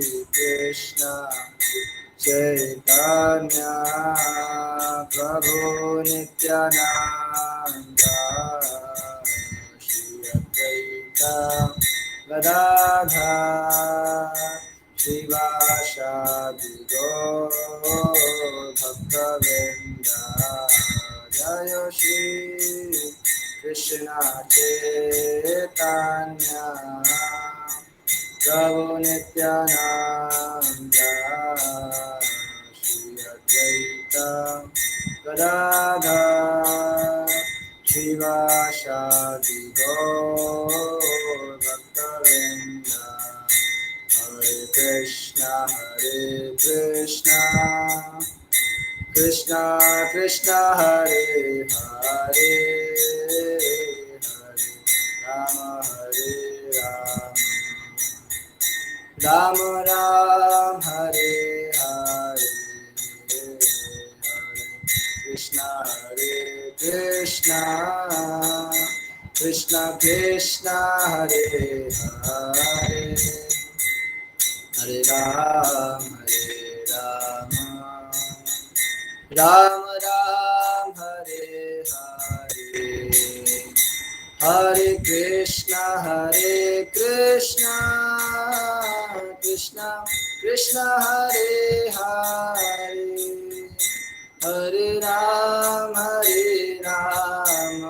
कृष्ण चैतन्य प्रभु नित्यानंद श्री अद्वैत गदाधर श्रीवासादि गौर भक्तवृंद जय श्री कृष्ण चैतन्य प्रभु नित्यानंद श्री अद्वैत गदाधर श्रीवासादि गौर भक्तवृंद हरे कृष्णा कृष्णा कृष्णा हरे हरे हरे राम राम राम हरे हरे कृष्णा कृष्णा कृष्णा हरे हरे हरे राम राम राम हरे हरे हरे कृष्णा कृष्णा कृष्णा हरे हरे हरे राम राम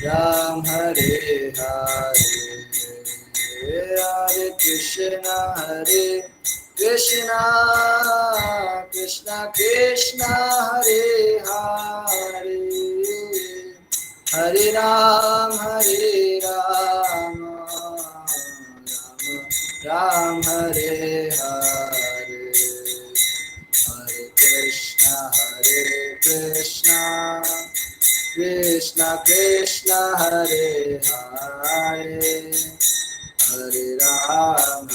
राम हरे हरे हरे कृष्णा कृष्णा कृष्णा हरे हरे हरे राम राम राम हरे हरे हरे कृष्णा कृष्णा कृष्णा हरे हरे हरे राम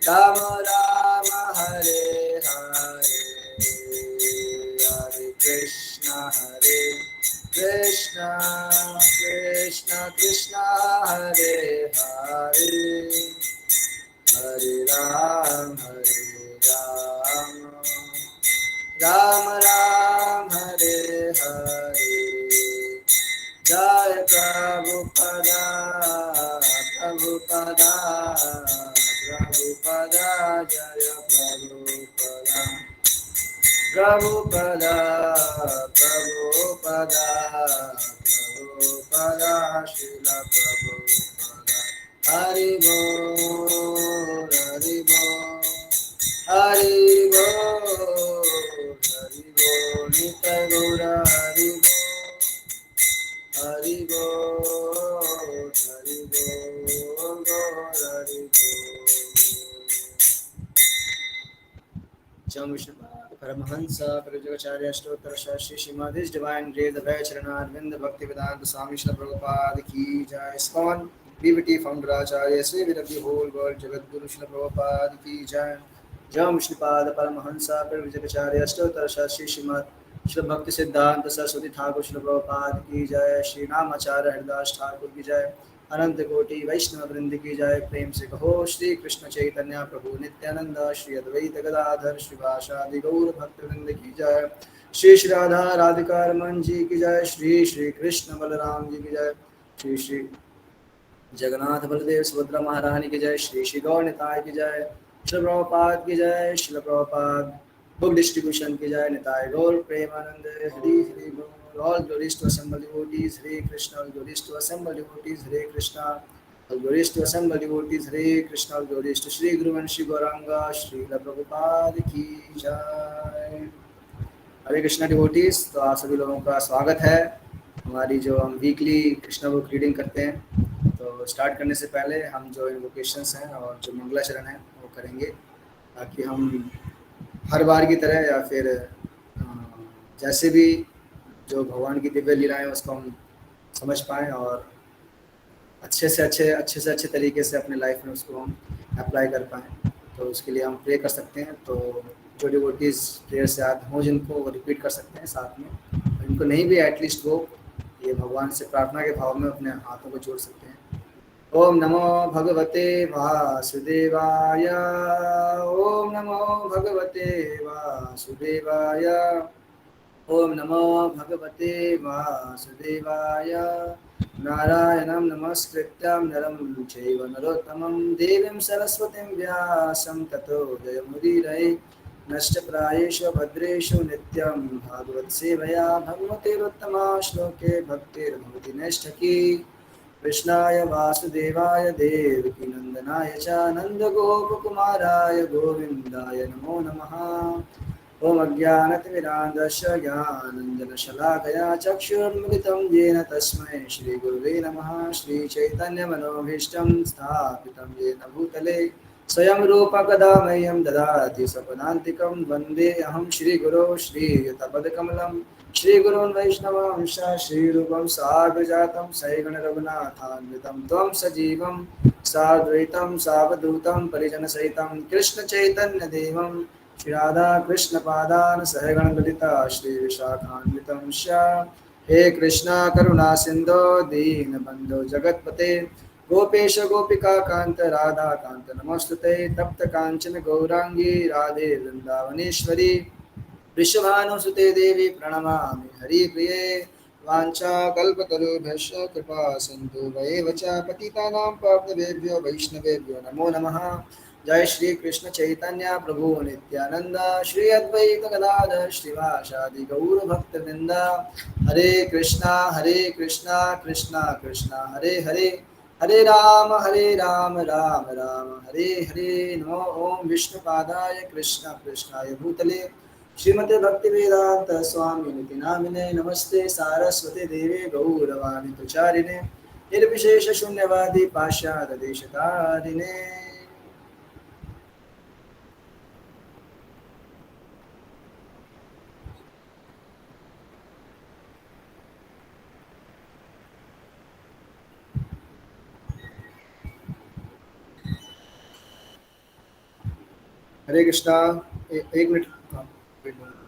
राम राम हरे हरे हरे कृष्णा कृष्णा कृष्णा हरे हरे हरे राम राम राम हरे हरे जय प्रभुपदा जय प्रभुपदा श्रील प्रभुपदा हरि बोल नित्य गौर हरि बोल गौर हरि बोल विष्णु परमहंस प्रयोजकाचार्य अष्टोत्तर शास्त्री श्रीमद डिवाइन ग्रेस अभय चरणारविंद भक्ति वेदांत स्वामी श्री प्रभुपाद की जय इस्कॉन बीबीटी फाउंडर आचार्य श्री विरक्ति होल वर्ल्ड जगत गुरु श्री प्रभुपाद की जय जय विष्णुपाद परमहंस प्रयोजकाचार्य अष्टोत्तर शास्त्री श्रीमद श्री भक्ति सिद्धांत सरस्वती ठाकुर श्री प्रभुपाद की जय श्री रामाचार्य हरिदास ठाकुर की जय अनंत कोटि वैष्णव वृंद की जय प्रेम से कहो श्री कृष्ण चैतन्य प्रभु नित्यानंद श्री अद्वैत गदाधर श्रीवासादि गौर भक्त वृंद की जय श्री श्री राधा राधिका रमन जी की जय श्री श्री कृष्ण बलराम जी की जय श्री श्री जगन्नाथ बलदेव सुभद्रा महारानी की जय श्री श्री गौर निताय की जय श्री प्रभुपाद की जय श्री प्रभुपाद बुक डिस्ट्रीब्यूशन की जय निताय गौर प्रेमानंद हरि हरि बोल all glories to assemble devotees Hare Krishna, all glories to assemble devotees Hare Krishna, all glories to assemble devotees Hare Krishna, all glories to Shri Guru and Shri Gauranga Srila Prabhupada की जय। हरे Krishna devotees, तो आप सभी लोगों का स्वागत है हमारी जो हम वीकली कृष्णा बुक रीडिंग करते हैं। तो स्टार्ट करने से पहले हम जो इन्वोकेशंस हैं और जो मंगलाचरण है वो करेंगे, ताकि हम हर बार की तरह या फिर जैसे भी जो भगवान की दिव्य लीलाएं उसको हम समझ पाएँ और अच्छे से अच्छे तरीके से अपने लाइफ में उसको हम अप्लाई कर पाएँ। तो उसके लिए हम प्रे कर सकते हैं। तो जो डिवोटीज प्रेयर से याद हों जिनको, वो रिपीट कर सकते हैं साथ में, जिनको नहीं भी एटलीस्ट वो ये भगवान से प्रार्थना के भाव में अपने हाथों को जोड़ सकते हैं। ओम नमो भगवते वासुदेवाय। ओम नमो भगवते वासुदेवाय। ओम नमो भगवते वासुदेवाय। नारायणं नमस्कृत्यं नरं चैव नरोत्तमं देवीं सरस्वतीं व्यासं ततो जयमुदीरये। नष्टप्रायेषु भद्रेषु नित्यं भागवतसेवया भगवतिरुत्तमा श्लोके भक्तिर्भवति नैष्ठकी। कृष्णाय वासुदेवाय देवकीनन्दनाय च नन्दगोपकुमाराय गोविन्दाय नमो नमः। ॐ अज्ञानतिमिरान्धस्य ज्ञानञ्जनशलाकया चक्षुर्मिलितं येन तस्मै श्रीगुरुवे नमः। श्रीचैतन्यमनोभीष्टं स्थापितं येन भूतले स्वयं रूपकदा मह्यं ददाति स्वपदान्तिकं वन्देऽहं श्रीगुरो श्रीयुतपदकमलं श्रीगुरोन् वैष्णवांश श्रीरूपं साग्रजातं सैगणरघुनाथान्वितं त्वं सजीवं साद्वैतं सावधूतं परिजनसहितं कृष्णचैतन्यदेवं श्री राधा कृष्ण पादान सहगण ललिता श्री विशाखान्वितं हे कृष्णा करुणा सिंधो दीन बंधो जगतपते गोपेश गोपिका कांत राधा कांत नमस्तुते तप्त कांचन गौरांगी राधे वृंदावनेश्वरी वृषभानुसुते देवी प्रणमामि हरिप्रिये वाञ्छाकल्पतरुभ्यश्च कृपा सिन्धु वैव च पतितानां पावनेभ्यो वैष्णवेभ्यो नमो नमः। जय श्री कृष्ण चैतन्य प्रभु नित्यानंद श्री अद्वैत गदाधर श्रीवासादि गौर भक्तवृंद। हरे कृष्णा कृष्णा कृष्णा हरे हरे हरे राम राम राम हरे हरे। नमो ओम विष्णुपादाय कृष्ण कृष्णाय भूतले श्रीमते भक्ति वेदांत स्वामी निति नामिने नमस्ते सारस्वती देवे गौरवाणी प्रचारिणे निर्विशेष शून्यवादी पाश्चात्य देशतारिणे। हरे कृष्णा। एक मिनट। हाँ, wait one minute।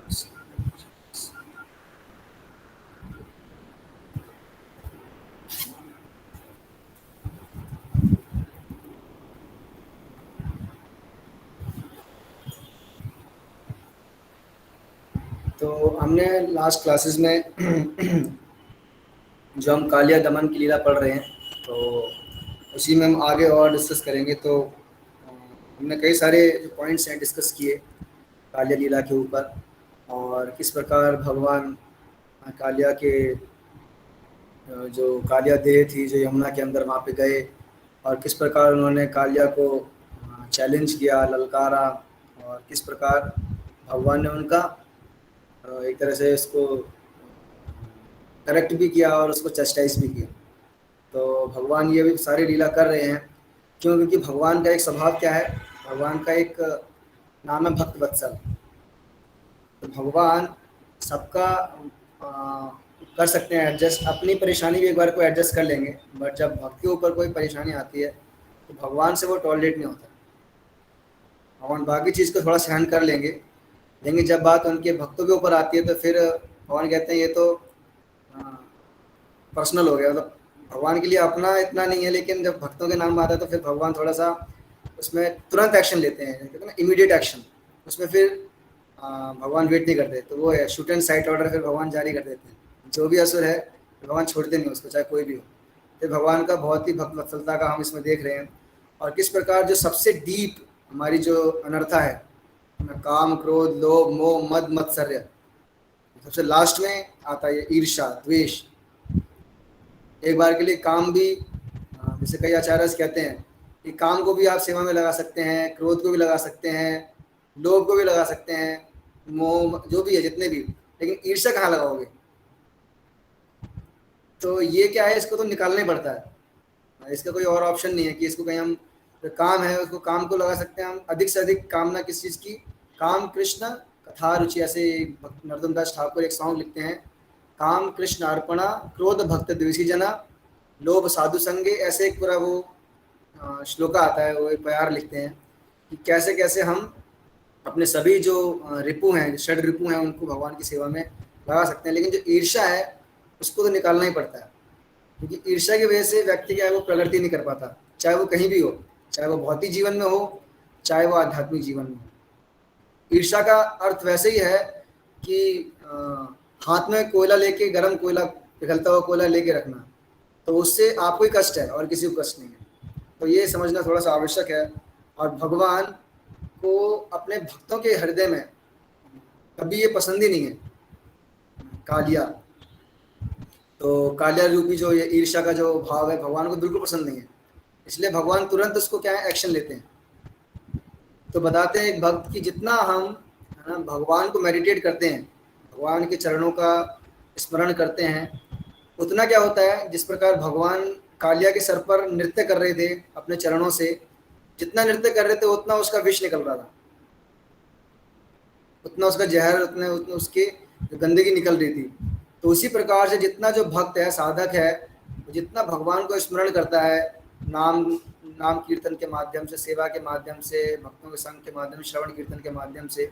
तो हमने लास्ट क्लासेस में जो हम कालिया दमन की लीला पढ़ रहे हैं, तो उसी में हम आगे और डिस्कस करेंगे। तो हमने कई सारे जो पॉइंट्स हैं डिस्कस किए कालिया लीला के ऊपर, और किस प्रकार भगवान कालिया के जो कालिया देह थी जो यमुना के अंदर वहाँ पे गए, और किस प्रकार उन्होंने कालिया को चैलेंज किया, ललकारा, और किस प्रकार भगवान ने उनका एक तरह से इसको करेक्ट भी किया और उसको चस्टाइज भी किया। तो भगवान ये भी सारी लीला कर रहे हैं क्यों? क्योंकि भगवान का एक स्वभाव क्या है, भगवान का एक नाम है भक्त वत्सल। तो भगवान सबका कर सकते हैं एडजस्ट, अपनी परेशानी भी एक बार को एडजस्ट कर लेंगे, बट जब भक्त के ऊपर कोई परेशानी आती है तो भगवान से वो टॉलरेट नहीं होता। भगवान बाकी चीज़ को थोड़ा सहन कर लेंगे, लेकिन जब बात उनके भक्तों के ऊपर आती है तो फिर भगवान कहते हैं ये तो पर्सनल हो गया। मतलब भगवान के लिए अपना इतना नहीं है, लेकिन जब भक्तों के नाम आता है तो फिर भगवान थोड़ा सा उसमें तुरंत एक्शन लेते हैं, कहते हैं ना इमीडिएट एक्शन। उसमें फिर भगवान वेट नहीं करते, तो वो है शूट एंड साइट ऑर्डर, फिर भगवान जारी कर देते हैं। जो भी असुर है भगवान छोड़ते नहीं उसको, चाहे कोई भी हो। फिर भगवान का बहुत ही भक्त वत्सलता का हम इसमें देख रहे हैं, और किस प्रकार जो सबसे डीप हमारी जो अनर्था है, काम क्रोध लोभ मोह मद मत्सर्य, सबसे लास्ट में आता है ईर्ष्या द्वेष। एक बार के लिए काम भी, जैसे कई आचार्य कहते हैं कि काम को भी आप सेवा में लगा सकते हैं, क्रोध को भी लगा सकते हैं, लोभ को भी लगा सकते हैं, मोह जो भी है जितने भी, लेकिन ईर्ष्या कहाँ लगाओगे? तो ये क्या है, इसको तो निकालना ही पड़ता है, इसका कोई और ऑप्शन नहीं है कि इसको कहीं हम तो काम है उसको काम को लगा सकते हैं हम। अधिक से अधिक कामना किस चीज़ की? काम कृष्ण कथा रुचि, ऐसे नरोत्तम दास ठाकुर एक सॉन्ग लिखते हैं, काम कृष्ण अर्पणा क्रोध भक्त द्वेषी जना लोभ साधु संगे, ऐसे एक पूरा वो श्लोका आता है, वो एक प्यार लिखते हैं कि कैसे कैसे हम अपने सभी जो रिपु हैं, षड रिपु हैं, उनको भगवान की सेवा में लगा सकते हैं। लेकिन जो ईर्ष्या है उसको तो निकालना ही पड़ता है। क्योंकि ईर्ष्या की वजह से व्यक्ति क्या है वो प्रगति नहीं कर पाता, चाहे वो कहीं भी हो, चाहे वो भौतिक जीवन में हो, चाहे वो आध्यात्मिक जीवन में हो। ईर्ष्या का अर्थ वैसे ही है कि हाथ में कोयला लेके, गर्म कोयला, पिघलता हुआ कोयला लेके रखना, तो उससे आपको ही कष्ट है और किसी को कष्ट नहीं है। तो ये समझना थोड़ा सा आवश्यक है। और भगवान को अपने भक्तों के हृदय में कभी ये पसंद ही नहीं है कालिया। तो कालिया रूपी जो ये ईर्ष्या का जो भाव है भगवान को बिल्कुल पसंद नहीं है, इसलिए भगवान तुरंत उसको क्या है एक्शन लेते हैं। तो बताते हैं एक भक्त कि जितना हम है ना भगवान को मेडिटेट करते हैं, भगवान के चरणों का स्मरण करते हैं, उतना क्या होता है, जिस प्रकार भगवान कालिया के सर पर नृत्य कर रहे थे अपने चरणों से, जितना नृत्य कर रहे थे उतना उसका विष निकल रहा था, उतना उसका जहर, उतने उतने उसकी गंदगी निकल रही थी। तो उसी प्रकार से जितना जो भक्त है, साधक है, जितना भगवान को स्मरण करता है, नाम नाम कीर्तन के माध्यम से, सेवा के माध्यम से, भक्तों के संग के माध्यम से, श्रवण कीर्तन के माध्यम से,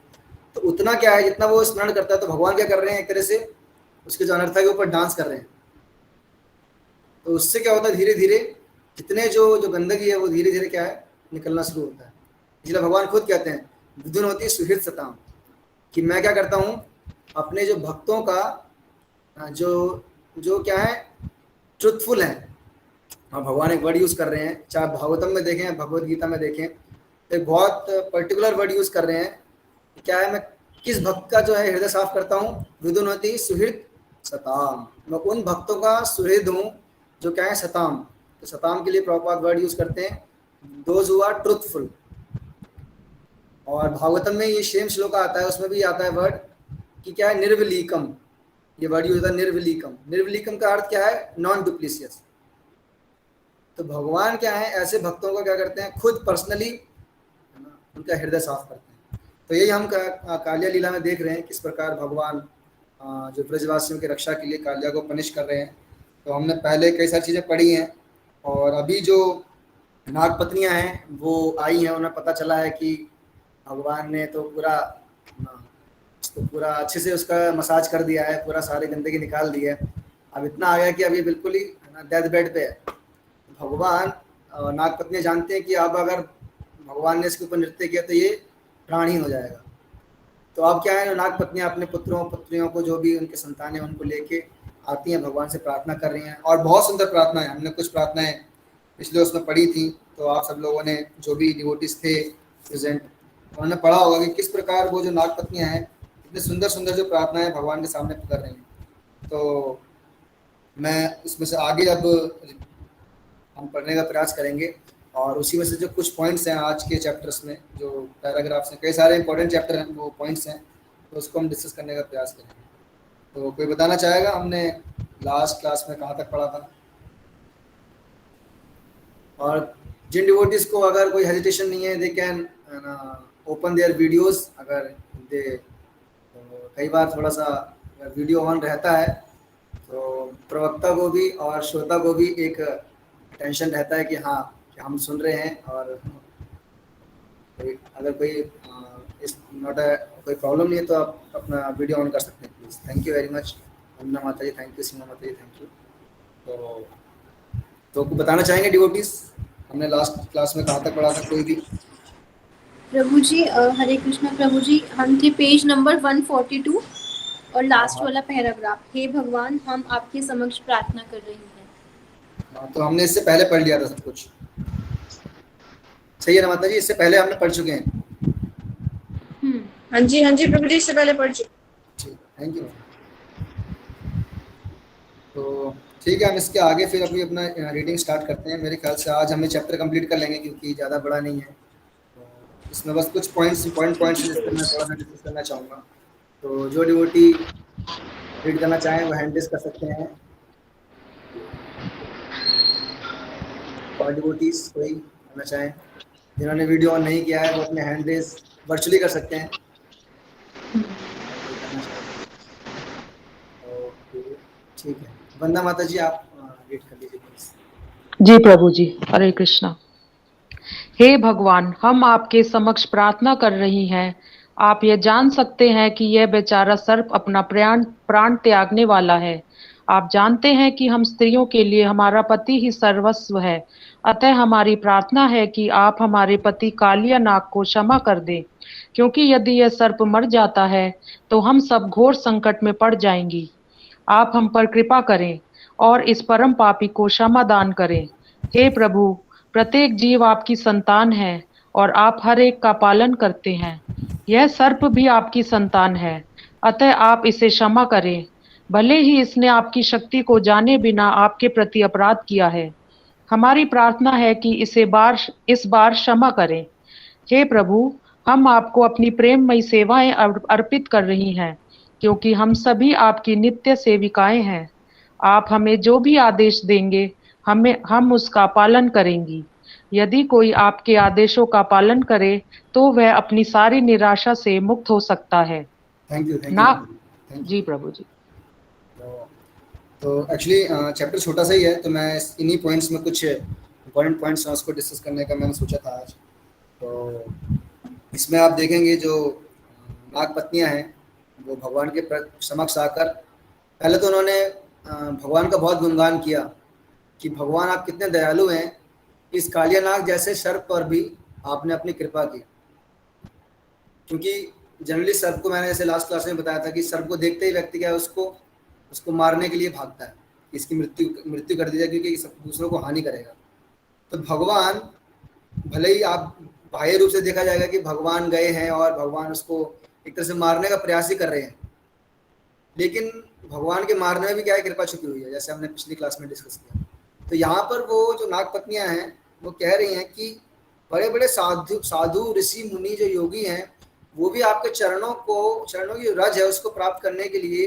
तो उतना क्या है, जितना वो स्मरण करता है, तो भगवान क्या कर रहे हैं, एक तरह से उसके जो अनर्था के ऊपर डांस कर रहे हैं। तो उससे क्या होता है, धीरे धीरे कितने जो गंदगी है वो धीरे धीरे क्या है निकलना शुरू होता है। इसलिए भगवान खुद कहते हैं विधुन होती सुहृद सताम, कि मैं क्या करता हूँ अपने जो भक्तों का जो जो क्या है ट्रुथफुल है। हाँ, भगवान एक वर्ड यूज कर रहे हैं, चाहे भागवतम में देखें, भगवत गीता में देखें, तो एक बहुत पर्टिकुलर वर्ड यूज कर रहे हैं। क्या है, मैं किस भक्त का जो है हृदय साफ करता हूँ, विदुनोति सुहृद सताम, मैं उन भक्तों का सुहृद हूँ जो क्या है सताम। तो सताम के लिए प्रभुपाद वर्ड यूज करते हैं दोज हु आर ट्रुथफुल। और भागवतम में ये सेम श्लोक आता है, उसमें भी आता है वर्ड कि क्या है निर्विलीकम, ये वर्ड यूज होता है निर्विलीकम। निर्विलीकम का अर्थ क्या है, नॉन डुप्लीसियस। तो भगवान क्या है ऐसे भक्तों का क्या करते हैं, खुद पर्सनली उनका हृदय साफ करते हैं। तो यही हम कालिया लीला में देख रहे हैं, किस प्रकार भगवान जो ब्रजवासियों की रक्षा के लिए कालिया को पनिश कर रहे हैं। तो हमने पहले कई सारी चीज़ें पढ़ी हैं, और अभी जो नाग पत्नियां हैं वो आई हैं, उन्हें पता चला है कि भगवान ने तो पूरा अच्छे से उसका मसाज कर दिया है, पूरा सारी गंदगी निकाल दी है। अब इतना आ गया कि अभी बिल्कुल ही डेथ बेड पे है। भगवान नाग पत्नियां जानते हैं कि अब अगर भगवान ने इसके ऊपर नृत्य किया तो ये प्राणहीन हो जाएगा। तो अब क्या है, नाग पत्नियां अपने पुत्रों पुत्रियों को, जो भी उनके संतान है, उनको लेके आती हैं, भगवान से प्रार्थना कर रही हैं। और बहुत सुंदर प्रार्थना है, हमने कुछ प्रार्थनाएं पिछले उसमें पढ़ी थी, तो आप सब लोगों ने जो भी डिवोटीज थे प्रेजेंट, उन्होंने पढ़ा होगा कि किस प्रकार वो जो नाग पत्नियां हैं इतने सुंदर सुंदर जो प्रार्थनाएं भगवान के सामने कर रही हैं। तो मैं इसमें से आगे अब हम पढ़ने का प्रयास करेंगे, और उसी में से जो कुछ पॉइंट्स हैं आज के चैप्टर्स में, जो पैराग्राफ्स हैं, कई सारे इंपॉर्टेंट चैप्टर हैं, वो पॉइंट्स हैं, तो उसको हम डिस्कस करने का प्रयास करेंगे। तो कोई बताना चाहेगा हमने लास्ट क्लास में कहाँ तक पढ़ा था? और जिन डिवोटीज को अगर कोई हेजिटेशन नहीं है, they can open their videos. अगर दे कई बार थोड़ा सा वीडियो ऑन रहता है तो प्रवक्ता को भी और श्रोता को भी एक टेंशन रहता है कि हाँ कि हम सुन रहे हैं, और अगर कोई इस नॉट कोई प्रॉब्लम नहीं है तो आप अपना वीडियो ऑन कर सकते हैं please. Thank you very much Vandana माता जी, थैंक यू सीमा माता जी, थैंक यू। तो कुछ बताना चाहेंगे डिवोटीज, हमने लास्ट क्लास में कहाँ तक पढ़ा था? कोई भी? प्रभु जी हरे कृष्णा प्रभु जी, हम थे पेज नंबर 142 और लास्ट वाला पैराग्राफ, हे भगवान हम आपके समक्ष प्रार्थना कर रहे हैं। तो हमने इससे पहले पढ़ लिया था सब कुछ, सही है ना माता जी? इससे पहले हमने पढ़ चुके हैं। हाँ जी प्रभु जी, इससे पहले पढ़ चुके। ठीक, थैंक यू। तो ठीक है, हम इसके आगे फिर अभी अपना रीडिंग स्टार्ट करते हैं। मेरे ख्याल से आज हमें चैप्टर कंप्लीट कर लेंगे क्योंकि ज़्यादा बड़ा नहीं है। तो इसमें बस कुछ पॉइंट्स पॉइंट्स जिस पर मैं थोड़ा सा डिस्कस करना चाहूँगा। तो जो डिवोटी रीड करना चाहें वो हैंड रेज कर सकते हैं। और डिवोटीज कोई करना चाहें, जिन्होंने वीडियो ऑन नहीं किया है वो अपने हैंड रेज वर्चुअली कर सकते हैं। ओके ठीक है, वंदना माता जी आप रीड कर लीजिए प्लीज। जी प्रभु जी, हरे कृष्णा। हे भगवान, हम आपके समक्ष प्रार्थना कर रही हैं। आप ये जान सकते हैं कि यह बेचारा सर्प अपना प्राण त्यागने वाला है आप जानते हैं कि हम स्त्रियों के लिए हमारा पति ही सर्वस्व है। अतः हमारी प्रार्थना है कि आप हमारे पति कालिया नाग को क्षमा कर दें, क्योंकि यदि यह सर्प मर जाता है तो हम सब घोर संकट में पड़ जाएंगी। आप हम पर कृपा करें और इस परम पापी को क्षमा दान करें। हे प्रभु, प्रत्येक जीव आपकी संतान है और आप हर एक का पालन करते हैं। यह सर्प भी आपकी संतान है, अतः आप इसे क्षमा करें। भले ही इसने आपकी शक्ति को जाने बिना आपके प्रति अपराध किया है, हमारी प्रार्थना है कि इस बार क्षमा करें। हे प्रभु, हम आपको अपनी प्रेममयी सेवाएं अर्पित कर रही हैं, क्योंकि हम सभी आपकी नित्य सेविकाएं हैं। आप हमें जो भी आदेश देंगे, हम उसका पालन करेंगी। यदि कोई आपके आदेशों का पालन करे, तो वह अपनी सारी निराशा से मुक्त हो सकता है। थैंक यू ना थैंक यू। जी प्रभु जी। तो एक्चुअली चैप्टर छोटा सा ही है, तो मैं इन्हीं पॉइंट्स में कुछ इंपॉर्टेंट पॉइंट्स हैं उसको डिस्कस करने का मैंने सोचा था आज। तो इसमें आप देखेंगे जो नाग पत्नियां हैं वो भगवान के समक्ष आकर पहले तो उन्होंने भगवान का बहुत गुणगान किया कि भगवान आप कितने दयालु हैं, इस कालिया नाग जैसे सर्प पर भी आपने अपनी कृपा की। क्योंकि जनरली सर्प को, मैंने जैसे लास्ट क्लास में बताया था कि सर्प को देखते ही व्यक्ति क्या है उसको मारने के लिए भागता है, इसकी मृत्यु कर दी जाए क्योंकि सब दूसरों को हानि करेगा। तो भगवान, भले ही आप बाह्य रूप से देखा जाएगा कि भगवान गए हैं और भगवान उसको एक तरह से मारने का प्रयास ही कर रहे हैं, लेकिन भगवान के मारने में भी क्या है, कृपा छुपी हुई है, जैसे हमने पिछली क्लास में डिस्कस किया। तो यहाँ पर वो जो नाग पत्नियां हैं वो कह रही हैं कि बड़े बड़े साधु ऋषि मुनि जो योगी हैं वो भी आपके चरणों की रज है उसको प्राप्त करने के लिए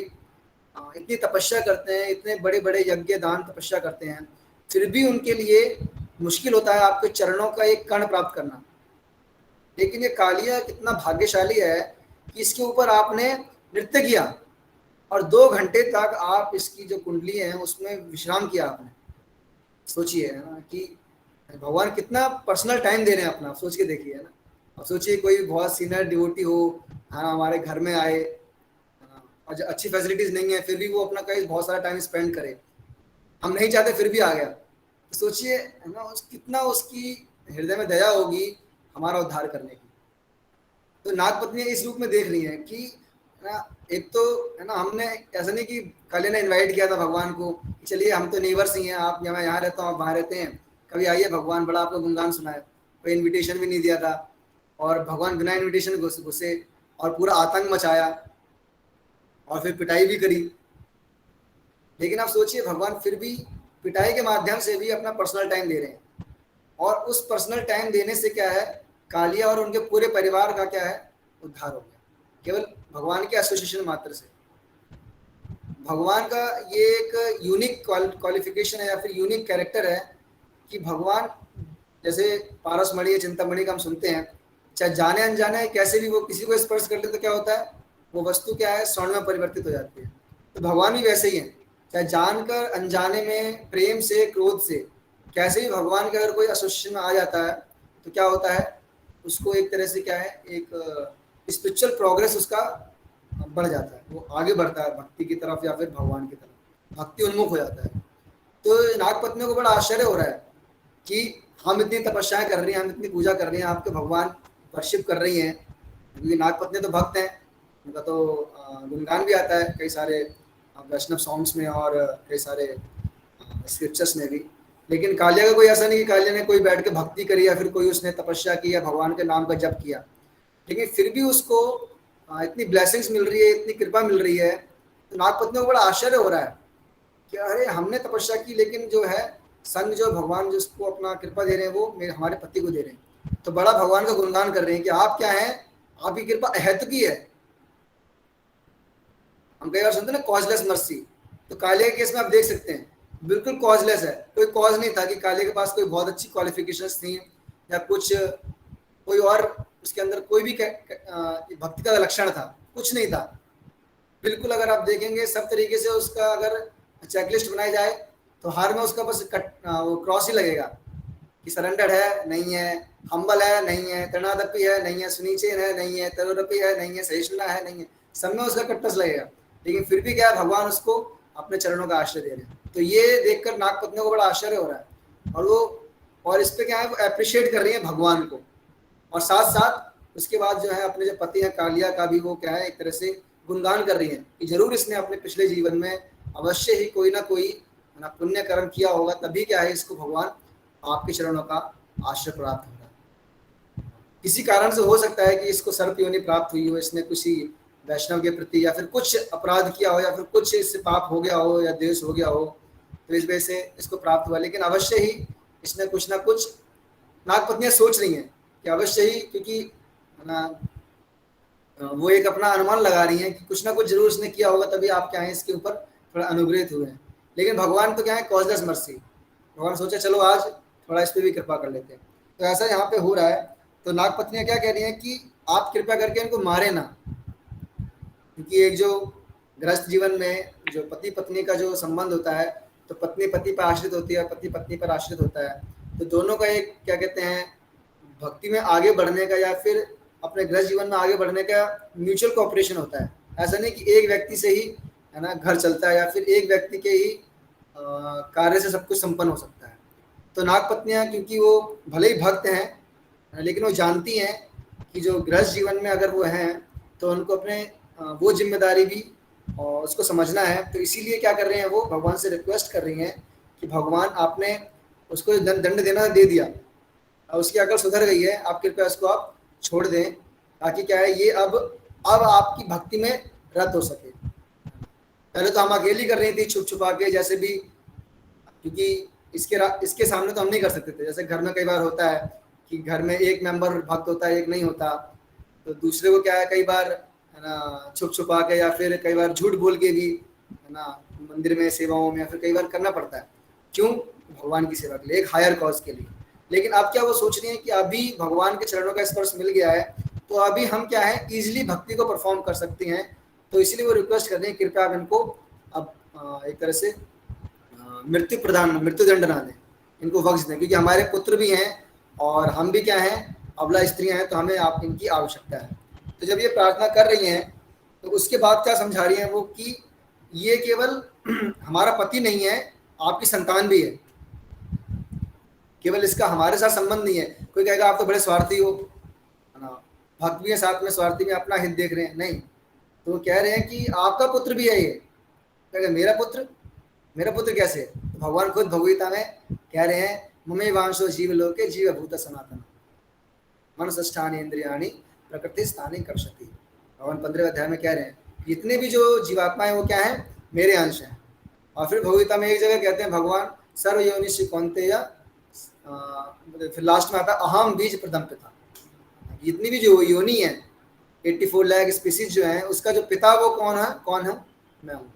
इतनी तपस्या करते हैं, इतने बड़े बड़े यज्ञ दान तपस्या करते हैं, फिर भी उनके लिए मुश्किल होता है आपके चरणों का एक कण प्राप्त करना। लेकिन ये कालिया कितना भाग्यशाली है कि इसके ऊपर आपने नृत्य किया और 2 घंटे तक आप इसकी जो कुंडली है उसमें विश्राम किया आपने। सोचिए ना कि भगवान कितना पर्सनल टाइम दे रहे हैं अपना, आप सोच के देखिए ना। अब सोचिए कोई बहुत सीनियर डिवोटी हो, हाँ, हमारे घर में आए और अच्छी फैसिलिटीज नहीं है फिर भी वो अपना कहीं बहुत सारा टाइम स्पेंड करे, हम नहीं चाहते फिर भी आ गया। तो सोचिए है ना कितना उसकी हृदय में दया होगी हमारा उद्धार करने की। तो नाग पत्नियां इस रूप में देख रही हैं कि ना, एक तो है ना, हमने ऐसा नहीं कि कालिया ने इनवाइट किया था भगवान को कि चलिए हम तो नेबर्स ही हैं, आप मैं यहाँ रहता हूँ आप वहाँ रहते हैं, कभी आइए भगवान बड़ा आपको गुणगान सुनाए। कोई इन्विटेशन भी नहीं दिया था और भगवान बिना इन्विटेशन घुसे और पूरा आतंक मचाया और फिर पिटाई भी करी। लेकिन आप सोचिए भगवान फिर भी पिटाई के माध्यम से भी अपना पर्सनल टाइम दे रहे हैं, और उस पर्सनल टाइम देने से क्या है, कालिया और उनके पूरे परिवार का क्या है, उद्धार हो गया, केवल भगवान के एसोसिएशन मात्र से। भगवान का ये एक यूनिक क्वालिफिकेशन है या फिर यूनिक कैरेक्टर है कि भगवान जैसे पारस मणि या चिंतामणि का हम सुनते हैं, चाहे जाने अनजाने कैसे भी वो किसी को स्पर्श कर ले तो क्या होता है, वो वस्तु क्या है, स्वर्ण में परिवर्तित हो जाती है। तो भगवान भी वैसे ही हैं, चाहे जानकर अनजाने में प्रेम से क्रोध से कैसे भी भगवान के अगर कोई एसोसिएशन में आ जाता है तो क्या होता है, उसको एक तरह से क्या है, एक स्पिरिचुअल प्रोग्रेस उसका बढ़ जाता है, वो आगे बढ़ता है भक्ति की तरफ या फिर भगवान की तरफ, भक्ति उन्मुख हो जाता है। तो नागपत्नियों को बड़ा आश्चर्य हो रहा है कि हम इतनी तपस्याएं कर रही हैं, हम इतनी पूजा कर रही हैं, आपके भगवान वर्शिप कर रही हैं, क्योंकि नागपत्नी तो भक्त हैं, उनका तो गुणगान भी आता है कई सारे वैष्णव सॉन्ग्स में और कई सारे स्क्रिप्चर्स में भी। लेकिन कालिया का कोई ऐसा नहीं कि कालिया ने कोई बैठ के भक्ति करी या फिर कोई उसने तपस्या की या भगवान के नाम का जप किया, लेकिन फिर भी उसको इतनी ब्लेसिंग्स मिल रही है, इतनी कृपा मिल रही है। तो नागपत्नियों को बड़ा आश्चर्य हो रहा है कि अरे हमने तपस्या की लेकिन जो है संग जो भगवान जिसको अपना कृपा दे रहे हैं वो हमारे पति को दे रहे हैं। तो बड़ा भगवान का गुणगान कर रहे हैं कि आप क्या हैं, आपकी कृपा अहेतुकी है। हम कई बार सुनते हैं ना कॉजलेस मर्सी, तो कालिया के केस में आप देख सकते हैं बिल्कुल कॉजलेस है, कोई कॉज नहीं था कि कालिया के पास कोई बहुत अच्छी क्वालिफिकेशंस थी या कुछ कोई और उसके अंदर कोई भी भक्ति का लक्षण था, कुछ नहीं था बिल्कुल। अगर आप देखेंगे सब तरीके से उसका अगर चेकलिस्ट बनाई जाए तो हर में उसका बस वो क्रॉस ही लगेगा कि सरेंडर है नहीं है, हम्बल है नहीं है, तृणादपी है नहीं है, सुनीचेन है नहीं है, तरुरपी है नहीं है, सहिष्णुता है नहीं है, सब में उसका कट्टस लगेगा। लेकिन फिर भी क्या है, भगवान उसको अपने चरणों का आश्रय दे रहे हैं। तो ये देखकर नागपत्नियों को बड़ा आश्चर्य हो रहा है और वो और इस पे क्या है वो अप्रिशिएट कर रही है भगवान को, और साथ साथ उसके बाद जो है अपने जो पति हैं कालिया का भी वो क्या है एक तरह से गुणगान कर रही है कि जरूर इसने अपने पिछले जीवन में अवश्य ही कोई ना कोई ना पुण्य कर्म किया होगा, तभी क्या है इसको भगवान आपके चरणों का आश्रय प्राप्त होगा। किसी कारण से हो सकता है कि इसको सर्प योनि प्राप्त हुई हो, इसने किसी वैष्णव के प्रति या फिर कुछ अपराध किया हो या फिर कुछ इससे पाप हो गया हो या द्वेष हो गया हो, तो इस वजह से इसको प्राप्त हुआ। लेकिन अवश्य ही इसने कुछ ना कुछ नागपत्नियां सोच रही हैं कि अवश्य ही, क्योंकि ना वो एक अपना अनुमान लगा रही हैं कि कुछ ना कुछ जरूर इसने किया होगा, तभी आप क्या है इसके ऊपर थोड़ा अनुग्रहित हुए हैं। लेकिन भगवान तो क्या है कॉजलेस मर्सी, भगवान सोचा चलो आज थोड़ा इस पर भी कृपा कर लेते हैं। तो ऐसा यहाँ पे हो रहा है। तो नागपत्नियां क्या कह रही हैं कि आप कृपा करके इनको मारे ना, क्योंकि एक जो गृहस्थ जीवन में जो पति पत्नी का जो संबंध होता है, तो पत्नी पति पर आश्रित होती है, पति पत्नी पर आश्रित होता है, तो दोनों का एक क्या कहते हैं भक्ति में आगे बढ़ने का या फिर अपने गृह जीवन में आगे बढ़ने का म्यूचुअल कोऑपरेशन होता है। ऐसा नहीं कि एक व्यक्ति से ही है ना घर चलता है या फिर एक व्यक्ति के ही कार्य से सब कुछ संपन्न हो सकता है। तो नागपत्नियां क्योंकि वो भले ही भक्त हैं लेकिन वो जानती हैं कि जो गृहस्थ जीवन में अगर वो हैं तो उनको अपने वो जिम्मेदारी भी और उसको समझना है। तो इसीलिए क्या कर रहे हैं वो भगवान से रिक्वेस्ट कर रही हैं कि भगवान आपने उसको दंड देना दे दिया, उसकी अकल सुधर गई है, आप कृपया उसको आप छोड़ दें ताकि क्या है ये अब आपकी भक्ति में रत हो सके। पहले तो हम अकेली कर रही थी छुप छुपा के जैसे भी, क्योंकि इसके सामने तो हम नहीं कर सकते थे। जैसे घर में कई बार होता है कि घर में एक मेंबर भक्त होता है एक नहीं होता, तो दूसरे को क्या है कई बार है ना छुप छुपा के या फिर कई बार झूठ बोल के भी है ना मंदिर में सेवाओं में या फिर कई बार करना पड़ता है। क्यों? भगवान की सेवा के लिए, एक हायर कॉज के लिए। लेकिन अब क्या वो सोच रही है कि अभी भगवान के चरणों का स्पर्श मिल गया है तो अभी हम क्या है इजीली भक्ति को परफॉर्म कर सकते हैं। तो इसलिए वो रिक्वेस्ट कर रहे हैं कृपया आप इनको अब एक तरह से मृत्युदंड ना दें, इनको बख्श दें, क्योंकि हमारे पुत्र भी हैं और हम भी क्या हैं अबला स्त्रियां हैं, तो हमें आप इनकी आवश्यकता है। तो जब ये प्रार्थना कर रही हैं तो उसके बाद क्या समझा रही हैं वो कि ये केवल हमारा पति नहीं है, आपकी संतान भी है। केवल इसका हमारे साथ संबंध नहीं है। कोई कहेगा आप तो बड़े स्वार्थी हो, है ना, भक्त भी है साथ में, स्वार्थी में अपना हित देख रहे हैं, नहीं। तो वो कह रहे हैं कि आपका पुत्र भी है ये। कहेगा मेरा पुत्र कैसे? तो भगवान खुद भगवगीता में कह रहे हैं ममे वांशो जीव लोके जीव भूत सनातन मनसष्ठानि इंद्रियाणि प्रकृति स्थानी कर्षति। भगवान 15वें अध्याय में कह रहे हैं जितने भी जो जीवात्मा है वो क्या है मेरे अंश हैं। और फिर भगवगीता में एक जगह कहते हैं भगवान सर्व योनिषि कौन्तेय, फिर लास्ट में आता अहम बीज प्रथम पिता। जितनी भी जो योनि है 84 लाख स्पीसीज जो है उसका जो पिता वो कौन है? मैं हूँ।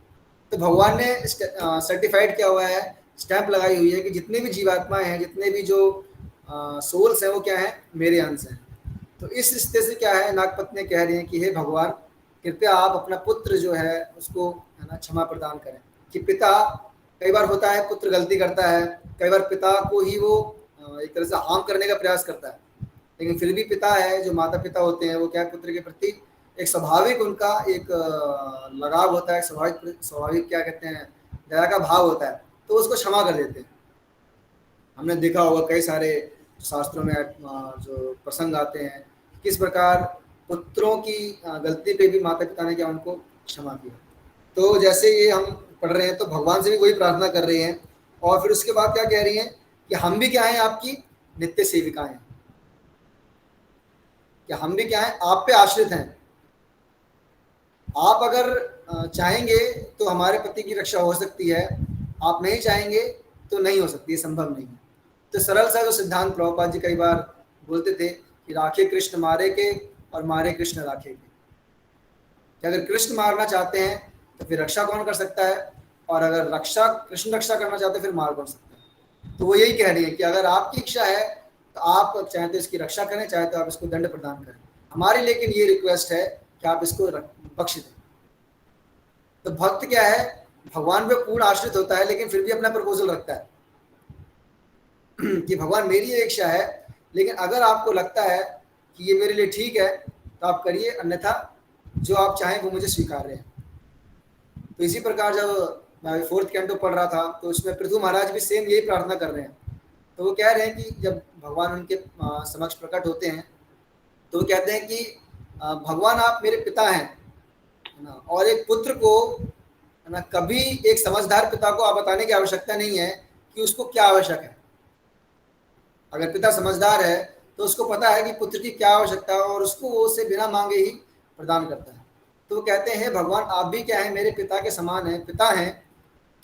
तो भगवान ने सर्टिफाइड किया हुआ है, स्टैंप लगाई हुई है कि जितने भी जीवात्माएं हैं, जितने भी जो सोल्स हैं वो क्या है मेरे अंश हैं। तो इस रिश्ते से क्या है नागपत्नी कह रही हैं कि हे भगवान कृपया आप अपना पुत्र जो है उसको है ना क्षमा प्रदान करें। कि पिता कई बार होता है पुत्र गलती करता है, कई बार पिता को ही वो एक तरह से हार्म करने का प्रयास करता है, लेकिन फिर भी पिता है जो माता पिता होते हैं वो क्या पुत्र के प्रति एक स्वाभाविक उनका एक लगाव होता है, स्वाभाविक क्या कहते हैं दया का भाव होता है, तो उसको क्षमा कर देते हैं। हमने देखा होगा कई सारे शास्त्रों में जो प्रसंग आते हैं किस प्रकार पुत्रों की गलती पे भी माता पिता ने क्या उनको क्षमा किया। तो जैसे ये हम पढ़ रहे हैं तो भगवान से भी वही प्रार्थना कर रहे हैं। और फिर उसके बाद क्या कह रही हैं कि हम भी क्या हैं आपकी नित्य सेविकाएं हैं, कि हम भी क्या हैं आप पे आश्रित हैं। आप अगर चाहेंगे तो हमारे पति की रक्षा हो सकती है, आप नहीं चाहेंगे तो नहीं हो सकती, है संभव नहीं है। तो सरल सा जो सिद्धांत प्रभुपाद जी कई बार बोलते थे कि राखे कृष्ण मारे के और मारे कृष्ण राखे के, कि अगर कृष्ण मारना चाहते हैं तो फिर रक्षा कौन कर सकता है, और अगर कृष्ण रक्षा करना चाहते हैं फिर मार कौन सकता है। तो वो यही कह रही है कि अगर आपकी इच्छा है तो आप चाहे तो इसकी रक्षा करें, चाहे तो आप इसको दंड प्रदान करें। हमारी लेकिन ये रिक्वेस्ट है कि आप इसको बख्श दें। तो भक्त क्या है भगवान पे पूर्ण आश्रित होता है लेकिन फिर भी अपना प्रपोजल रखता है कि भगवान मेरी ये इच्छा है, लेकिन अगर आपको लगता है कि ये मेरे लिए ठीक है तो आप करिए, अन्यथा जो आप चाहें वो मुझे स्वीकार है। तो इसी प्रकार जब मैं अभी 4th कैंटो पढ़ रहा था, तो उसमें पृथु महाराज भी सेम यही प्रार्थना कर रहे हैं। तो वो कह रहे हैं कि जब भगवान उनके समक्ष प्रकट होते हैं तो वो कहते हैं कि भगवान आप मेरे पिता हैं, है ना, और एक पुत्र को, है ना, कभी एक समझदार पिता को आप बताने की आवश्यकता नहीं है कि उसको क्या आवश्यक है। अगर पिता समझदार है तो उसको पता है कि पुत्र की क्या आवश्यकता है और उसको वो उसे बिना मांगे ही प्रदान करता है। तो वो कहते हैं भगवान आप भी क्या है, मेरे पिता के समान है, पिता हैं,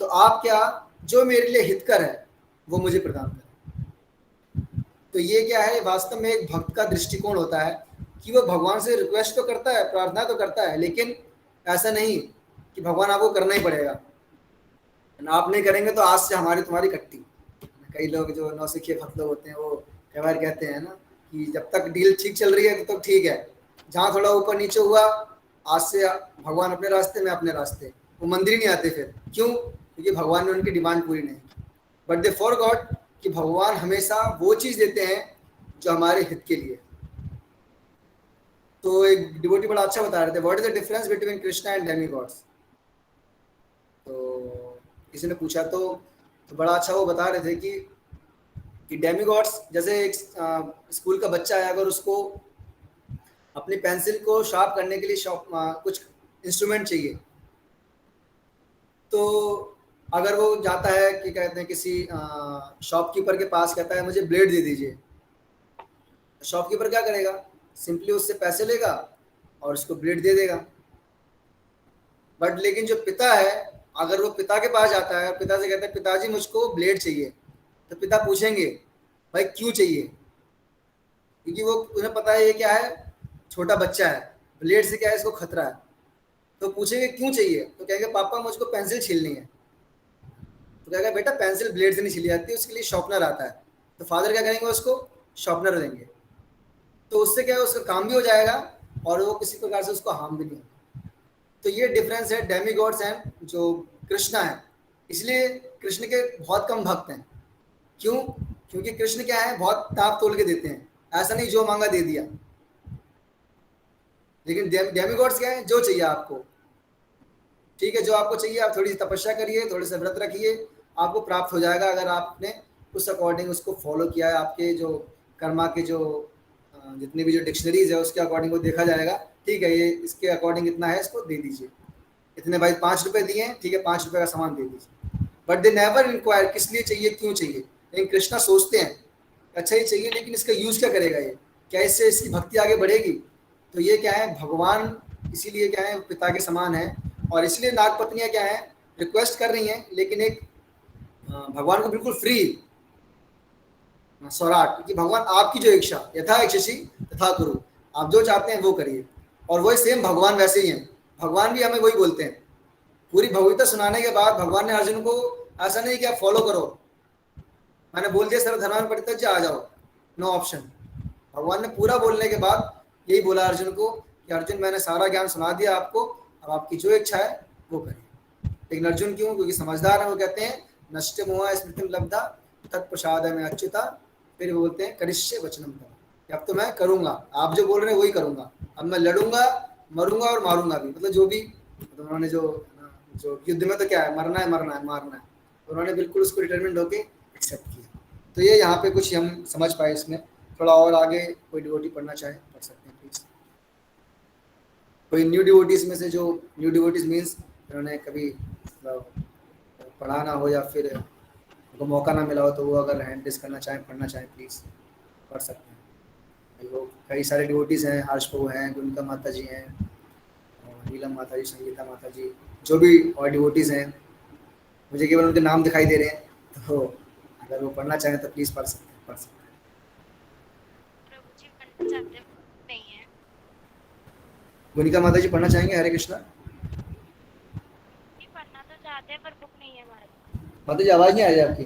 तो आप क्या जो मेरे लिए हितकर है वो मुझे प्रदान करें। तो ये क्या है, वास्तव में एक भक्त का दृष्टिकोण होता है कि वो भगवान से रिक्वेस्ट तो करता है, प्रार्थना तो करता है, लेकिन ऐसा नहीं कि भगवान आपको करना ही पड़ेगा, आप नहीं करेंगे तो आज से हमारी तुम्हारी कट्टी। कई लोग जो नौसिखिए भक्त लोग होते हैं वो कई बार कहते हैं ना कि जब तक डील ठीक चल रही है तो ठीक है, जहाँ थोड़ा ऊपर नीचे हुआ आज से भगवान अपने रास्ते में अपने रास्ते, वो मंदिर नहीं आते फिर। क्यों? क्योंकि भगवान ने उनकी डिमांड पूरी नहीं की। बट दे फॉरगॉट कि भगवान हमेशा वो चीज़ देते हैं जो हमारे हित के लिए। तो एक डिवोटी बड़ा अच्छा बता रहे थे, what is the difference between Krishna and Demi God's. तो किसी ने पूछा तो बड़ा अच्छा वो बता रहे थे कि डेमी गॉड्स जैसे एक स्कूल का बच्चा है, अगर उसको अपनी पेंसिल को शार्प करने के लिए कुछ इंस्ट्रूमेंट चाहिए, तो अगर वो जाता है कि कहते हैं किसी शॉपकीपर के पास, कहता है मुझे ब्लेड दे दीजिए, शॉपकीपर क्या करेगा, सिंपली उससे पैसे लेगा और उसको ब्लेड दे देगा। बट लेकिन जो पिता है, अगर वो पिता के पास जाता है और पिता से कहता है पिताजी मुझको ब्लेड चाहिए, तो पिता पूछेंगे भाई क्यों चाहिए, क्योंकि वो उन्हें पता है ये क्या है, छोटा बच्चा है, ब्लेड से क्या है इसको खतरा है। तो पूछेंगे क्यों चाहिए, तो कहेंगे पापा मुझको पेंसिल छीलनी है। तो कहेगा बेटा पेंसिल ब्लेड से नहीं छीली जाती, उसके लिए शॉर्पनर आता है। तो फादर क्या करेंगे, उसको शॉर्पनर देंगे, तो उससे क्या है उसका काम भी हो जाएगा और वो किसी प्रकार से उसको हार्म भी नहीं होगा। तो ये डिफरेंस है डेमी गॉड्स एंड जो कृष्णा है। इसलिए कृष्ण के बहुत कम भक्त हैं। क्यों? क्योंकि कृष्ण क्या है, बहुत ताप तोल के देते हैं, ऐसा नहीं जो मांगा दे दिया। लेकिन डेमी गॉड्स क्या है, जो चाहिए आपको, ठीक है, जो आपको चाहिए आप थोड़ी सी तपस्या करिए, थोड़े से व्रत रखिए, आपको प्राप्त हो जाएगा। अगर आपने उस अकॉर्डिंग उसको फॉलो किया है, आपके जो कर्मा के जो जितनी भी जो डिक्शनरीज है उसके अकॉर्डिंग वो देखा जाएगा, ठीक है ये इसके अकॉर्डिंग इतना है, इसको दे दीजिए, इतने भाई 5 रुपए दिए हैं, ठीक है 5 रुपए का सामान दे दीजिए। बट दे नेवर इंक्वायर किस लिए चाहिए, क्यों चाहिए। लेकिन कृष्णा सोचते हैं अच्छा ही चाहिए, लेकिन इसका यूज क्या करेगा, ये क्या इससे इसकी भक्ति आगे बढ़ेगी। तो ये क्या है, भगवान इसीलिए क्या है पिता के समान है, और इसलिए नागपत्नियां क्या है रिक्वेस्ट कर रही हैं, लेकिन एक भगवान को बिल्कुल फ्री स्वराट कि भगवान आपकी जो इच्छा, यथा इच्छसी तथा करो, आप जो चाहते हैं वो करिए। और वही सेम भगवान वैसे ही हैं, भगवान भी हमें वही बोलते हैं। पूरी भगवता सुनाने के बाद भगवान ने अर्जुन को ऐसा नहीं कि आप फॉलो करो, मैंने बोल दिया सर धर्म परित्यज्य आ जाओ, नो ऑप्शन। भगवान ने पूरा बोलने के बाद यही बोला अर्जुन को कि अर्जुन मैंने सारा ज्ञान सुना दिया आपको, अब आपकी जो इच्छा है वो करिए। लेकिन अर्जुन क्यों, क्योंकि समझदार है, वो कहते हैं नष्ट मोह स्मृति लब्धा तत्प्रसाद में अच्युता, फिर बोलते हैं करिष्य वचनम तव, अब तो मैं करूंगा, आप जो बोल रहे हैं वही करूंगा, अब मैं लड़ूंगा मरूंगा और मारूंगा भी। मतलब जो भी उन्होंने जो युद्ध में तो क्या है, मरना है मारना है, उन्होंने बिल्कुल उसको डिटरमिन्ड होके एक्सेप्ट किया। तो ये यहाँ पे कुछ हम समझ पाए इसमें। थोड़ा और आगे कोई डिवोटी पढ़ना चाहे पढ़ सकते हैं प्लीज। कोई न्यू डिवोटीज में से, जो न्यू डिवोटीज मीन्स उन्होंने कभी पढ़ा ना हो या फिर उनको मौका ना मिला हो, तो वो अगर हैंड रेज करना चाहें, पढ़ना चाहें प्लीज पढ़ सकते हैं। लोग कई सारे डिवोटीज हैं, हर्ष प्रभु हैं, गुणिका माता जी हैं, नीलम माता जी, संगीता माता जी, जो भी और डिवोटीज हैं, मुझे केवल उनके नाम दिखाई दे रहे हैं, तो अगर वो पढ़ना चाहें तो प्लीज पढ़ सकते हैं। प्रभु जी पढ़ना चाहते नहीं है। गुणिका माता जी पढ़ना चाहेंगे? हरे कृष्णा। पढ़ना तो चाहते हैं पर बुक नहीं है हमारे पास। माता जी आवाज नहीं आ रही आपकी।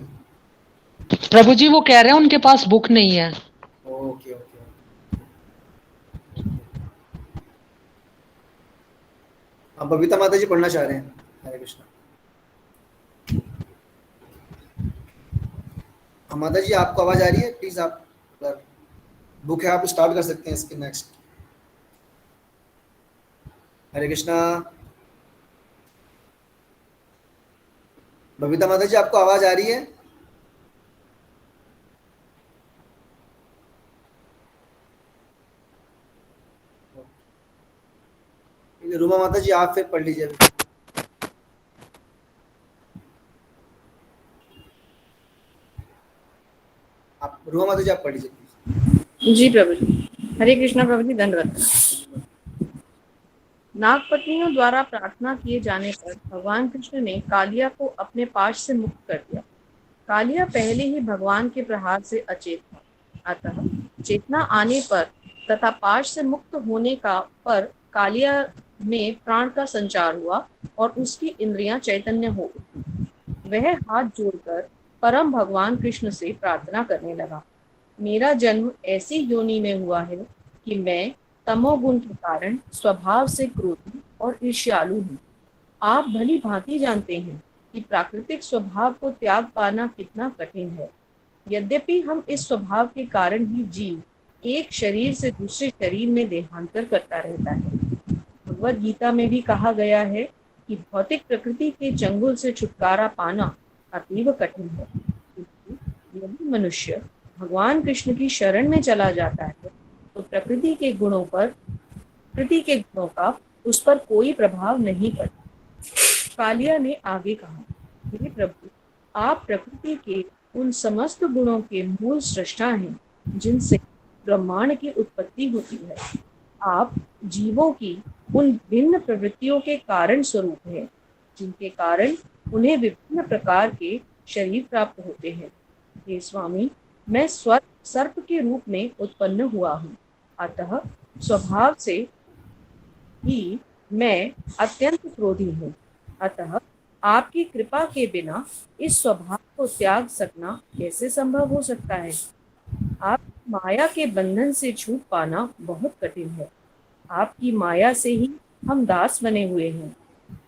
प्रभु जी वो कह रहे हैं उनके पास बुक नहीं है। Okay okay. अब बबीता माता जी पढ़ना चाह रहे हैं। हरे कृष्णा। माता जी आपको आवाज आ रही है? प्लीज आप अगर बुक है आप स्टार्ट कर सकते हैं इसके नेक्स्ट। हरे कृष्णा। बबीता माता जी, आपको आवाज आ रही है? रूमा माता जी, आप फिर पढ़ लीजिए अभी। आप रूमा माता जी, आप पढ़ लीजिए प्लीज। जी प्रभु जी, हरे कृष्णा प्रभु जी, धन्यवाद। नागपत्नियों द्वारा प्रार्थना किए जाने पर भगवान कृष्ण ने कालिया को अपने पाश से मुक्त कर दिया। कालिया पहले ही भगवान के प्रहार से अचेत था, अतः चेतना आने पर तथा पाश से मुक्त होने का पर कालिया में प्राण का संचार हुआ और उसकी इंद्रियां चैतन्य हो उठी। वह हाथ जोड़कर परम भगवान कृष्ण से प्रार्थना करने लगा। मेरा जन्म ऐसी योनि में हुआ है कि मैं तमोगुण के कारण स्वभाव से क्रोधी और ईर्ष्यालु हूँ। आप भली भांति जानते हैं कि प्राकृतिक स्वभाव को त्याग पाना कितना कठिन है। यद्यपि हम इस स्वभाव के कारण ही जीव एक शरीर से दूसरे शरीर में देहांतर करता रहता है। भगवद गीता में भी कहा गया है कि भौतिक प्रकृति के चंगुल से छुटकारा पाना अतीव कठिन है, किंतु यदि मनुष्य भगवान कृष्ण की शरण में चला जाता है तो प्रकृति के गुणों का उस पर कोई प्रभाव नहीं पड़ता। कालिया ने आगे कहा, हे प्रभु, आप प्रकृति के उन समस्त गुणों के मूल सृष्टा हैं जिनसे ब्रह्मांड की उत्पत्ति होती है। आप जीवों की उन भिन्न प्रवृत्तियों के कारण स्वरूप हैं जिनके कारण उन्हें विभिन्न प्रकार के शरीर प्राप्त होते हैं। हे स्वामी, मैं सर्प के रूप में उत्पन्न हुआ हूँ, अतः स्वभाव से ही मैं अत्यंत क्रोधी हूँ। अतः आपकी कृपा के बिना इस स्वभाव को त्याग सकना कैसे संभव हो सकता है। आप माया के बंधन से छूट पाना बहुत कठिन है। आपकी माया से ही हम दास बने हुए हैं।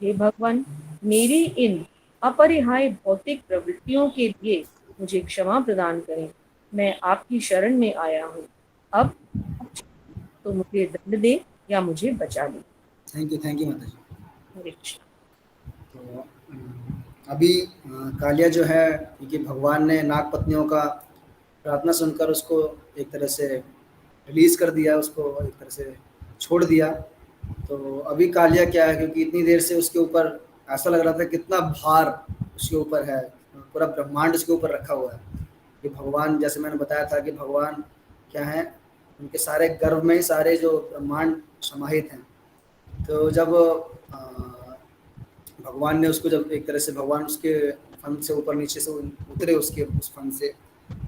हे भगवान, मेरी इन अपरिहार्य भौतिक प्रवृत्तियों के लिए मुझे क्षमा प्रदान करें। मैं आपकी शरण में आया हूँ। अब तो मुझे दंड दे या मुझे बचा ले। थैंक यू माता जी। हरे कृष्ण। तो अभी कालिया जो है, क्योंकि भगवान ने नाग पत्नियों का प्रार्थना सुनकर उसको एक तरह से रिलीज कर दिया, उसको एक तरह से छोड़ दिया। तो अभी कालिया क्या है, क्योंकि इतनी देर से उसके ऊपर ऐसा लग रहा था कितना भार उसके ऊपर है, पूरा ब्रह्मांड उसके ऊपर रखा हुआ है। कि भगवान, जैसे मैंने बताया था कि भगवान क्या है, उनके सारे गर्भ में ही सारे जो ब्रह्मांड समाहित हैं। तो जब भगवान ने उसको, जब एक तरह से भगवान उसके फन से ऊपर नीचे से उतरे उसके उस फन से,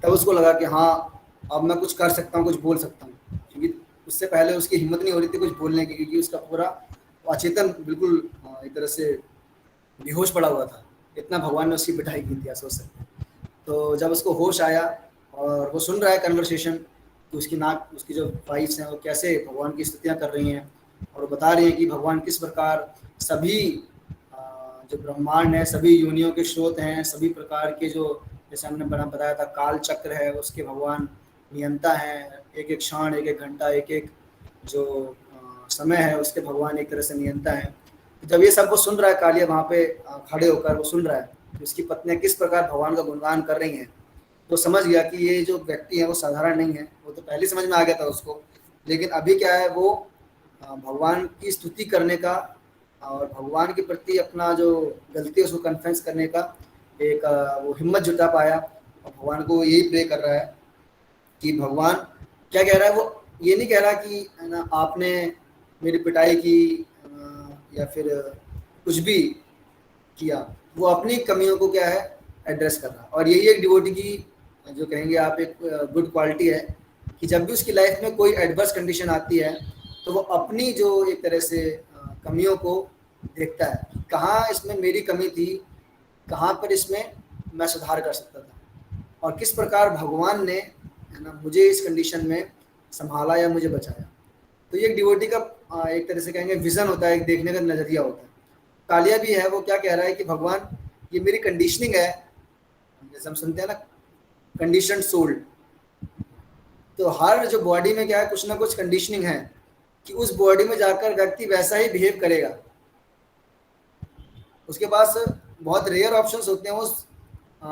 तब उसको लगा कि हाँ, अब मैं कुछ कर सकता हूँ, कुछ बोल सकता हूँ। क्योंकि उससे पहले उसकी हिम्मत नहीं हो रही थी कुछ बोलने की, क्योंकि उसका पूरा अचेतन बिल्कुल एक तरह से बेहोश पड़ा हुआ था। इतना भगवान ने उसकी पिटाई की थी, आप सोच सकते हैं। तो जब उसको होश आया और वो सुन रहा है कन्वर्सेशन, तो उसकी जो वाइफ्स हैं वो कैसे भगवान की स्तुतियाँ कर रही हैं और वो बता रही हैं कि भगवान किस प्रकार सभी जो ब्रह्मांड है, सभी योनियों के स्रोत हैं, सभी प्रकार के जो, जैसे हमने बताया था, काल चक्र है उसके भगवान नियंता हैं। एक एक क्षण, एक एक घंटा, एक एक जो समय है उसके भगवान एक तरह से नियंता है। जब ये सब वो सुन रहा है, कालिया वहाँ पे खड़े होकर वो सुन रहा है कि उसकी पत्नियां किस प्रकार भगवान का गुणगान कर रही हैं, तो समझ गया कि ये जो व्यक्ति है वो साधारण नहीं है। वो तो पहले समझ में आ गया था उसको, लेकिन अभी क्या है, वो भगवान की स्तुति करने का और भगवान के प्रति अपना जो गलती है उसको कन्फेस करने का एक वो हिम्मत जुटा पाया। और भगवान को यही प्रे कर रहा है कि भगवान क्या कह रहा है, वो ये नहीं कह रहा कि है ना आपने मेरी पिटाई की या फिर कुछ भी किया, वो अपनी कमियों को क्या है एड्रेस कर रहा है। और यही एक डिवोटी की जो कहेंगे आप एक गुड क्वालिटी है कि जब भी उसकी लाइफ में कोई एडवर्स कंडीशन आती है तो वो अपनी जो एक तरह से कमियों को देखता है, कहाँ इसमें मेरी कमी थी, कहाँ पर इसमें मैं सुधार कर सकता था, और किस प्रकार भगवान ने है ना मुझे इस कंडीशन में संभाला या मुझे बचाया। तो ये एक डिवोटी का एक तरह से कहेंगे विजन होता है, एक देखने का नजरिया होता है। कालिया भी है, वो क्या कह रहा है कि भगवान ये मेरी कंडीशनिंग है, जैसे हम सुनते हैं ना कंडीशन सोल, तो हर जो बॉडी में क्या है कुछ ना कुछ कंडीशनिंग है कि उस बॉडी में जाकर व्यक्ति वैसा ही बिहेव करेगा। उसके पास बहुत रेयर ऑप्शंस होते हैं उस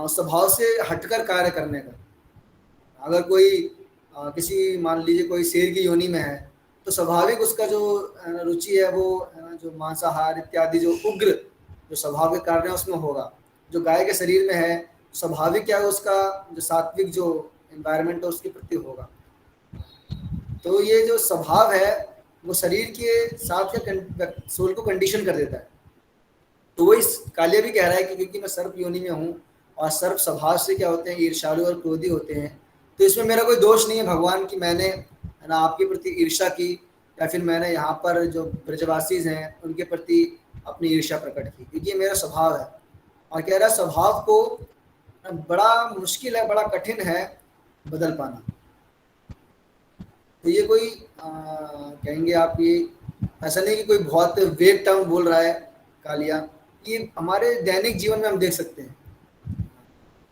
स्वभाव से हटकर कार्य करने का। अगर कोई किसी मान लीजिए कोई शेर की योनि में है तो स्वाभाविक उसका जो रुचि है वो जो मांसाहार इत्यादि जो उग्र जो स्वभाव के कारण है उसमें होगा। जो गाय के शरीर में है स्वाभाविक क्या है उसका जो सात्विक जो एनवायरनमेंट है उसके प्रति होगा। तो ये जो स्वभाव है वो शरीर के साथ के सोल को कंडीशन कर देता है। तो वो इस कालिया भी कह रहा है कि क्योंकि मैं सर्प योनि में हूँ और सर्प स्वभाव से क्या होते हैं ईर्ष्यालु और क्रोधी होते हैं, तो इसमें मेरा कोई दोष नहीं है भगवान कि मैंने है ना आपके प्रति ईर्ष्या की या फिर मैंने यहाँ पर जो ब्रजवासीज हैं उनके प्रति अपनी ईर्ष्या प्रकट की, क्योंकि ये मेरा स्वभाव है। और कह रहा है स्वभाव को बड़ा मुश्किल है, बड़ा कठिन है बदल पाना। तो ये कोई कहेंगे आप ये ऐसा नहीं कि कोई बहुत वेग टर्म बोल रहा है कालिया, ये हमारे दैनिक जीवन में हम देख सकते हैं।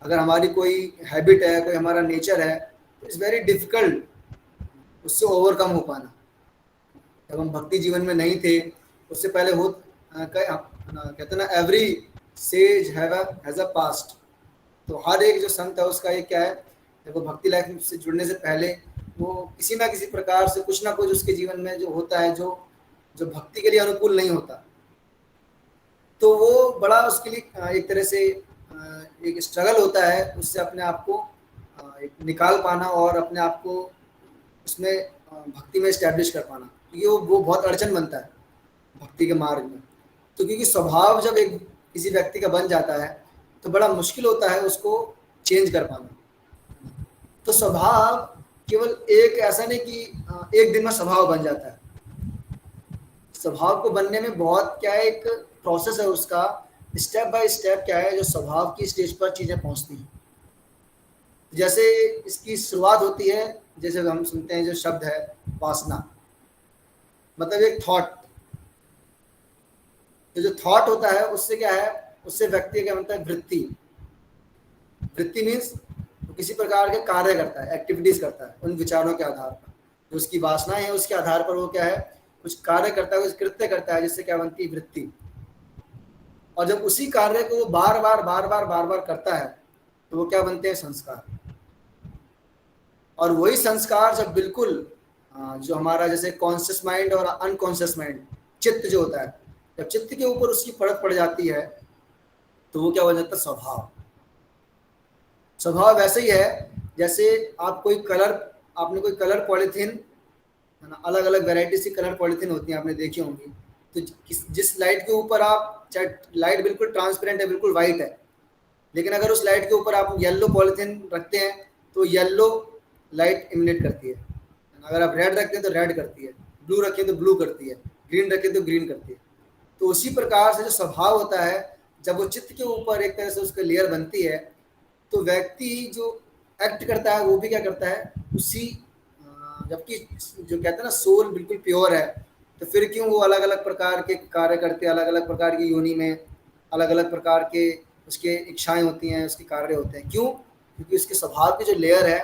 अगर हमारी कोई हैबिट है, कोई हमारा नेचर है, तो इट्स वेरी डिफिकल्ट उससे ओवरकम हो पाना। जब हम भक्ति जीवन में नहीं थे उससे पहले हो कहते ना every says has a past. तो हर एक जो संत है उसका ये क्या है, देखो भक्ति लाइफ से जुड़ने से पहले वो किसी ना किसी प्रकार से कुछ ना कुछ उसके जीवन में जो होता है जो जो भक्ति के लिए अनुकूल नहीं होता, तो वो बड़ा उसके लिए एक तरह से एक स्ट्रगल होता है उससे अपने आप को निकाल पाना और अपने आप को उसमें भक्ति में इस्टेब्लिश कर पाना, क्योंकि वो बहुत अड़चन बनता है भक्ति के मार्ग में। तो क्योंकि स्वभाव जब एक किसी व्यक्ति का बन जाता है तो बड़ा मुश्किल होता है उसको चेंज कर पाना। तो स्वभाव केवल एक ऐसा नहीं कि एक दिन में स्वभाव बन जाता है। स्वभाव को बनने में बहुत क्या है एक प्रोसेस है उसका, स्टेप बाय स्टेप क्या है जो स्वभाव की स्टेज पर चीजें पहुंचती हैं। जैसे इसकी शुरुआत होती है, जैसे हम सुनते हैं जो शब्द है वासना, मतलब एक थॉट। तो जो थॉट होता है उससे क्या है, उससे व्यक्ति क्या बनता है वृत्ति। वृत्ति मीन्स तो किसी प्रकार के कार्य करता है, एक्टिविटीज करता है उन विचारों के आधार पर। जो उसकी वासनाएं हैं उसके आधार पर वो क्या है कुछ कार्य करता है, कुछ कृत्य करता है, जिससे क्या बनती है वृत्ति। और जब उसी कार्य को वो बार बार करता है तो वो क्या बनते हैं संस्कार। और वही संस्कार जब बिल्कुल जो हमारा जैसे कॉन्शियस माइंड और अनकॉन्शियस माइंड चित्त जो होता है, जब चित्त के ऊपर उसकी परत पड़ जाती है तो वो क्या हो जाता है स्वभाव। स्वभाव वैसे ही है जैसे आप कोई कलर, आपने कोई कलर पॉलीथीन है ना, अलग अलग वैरायटी की कलर पॉलीथीन होती हैं आपने देखी होंगी। तो जिस लाइट के ऊपर आप, चाहे लाइट बिल्कुल ट्रांसपेरेंट है, बिल्कुल वाइट है, लेकिन अगर उस लाइट के ऊपर आप येलो पॉलीथीन रखते हैं तो येलो लाइट इमिनेट करती है। अगर आप रेड रखते हैं तो रेड करती है, ब्लू रखें तो ब्लू करती है, ग्रीन रखें तो ग्रीन करती है। तो उसी प्रकार से जो स्वभाव होता है जब वो चित्त के ऊपर एक तरह से उसका लेयर बनती है तो व्यक्ति जो एक्ट करता है वो भी क्या करता है उसी, जबकि जो कहते हैं ना सोल बिल्कुल प्योर है, तो फिर क्यों वो अलग अलग प्रकार के कार्य करते हैं, अलग अलग प्रकार की योनि में अलग अलग प्रकार के उसके इच्छाएं होती हैं, उसके कार्य होते हैं। क्यों? क्योंकि उसके स्वभाव की जो लेयर है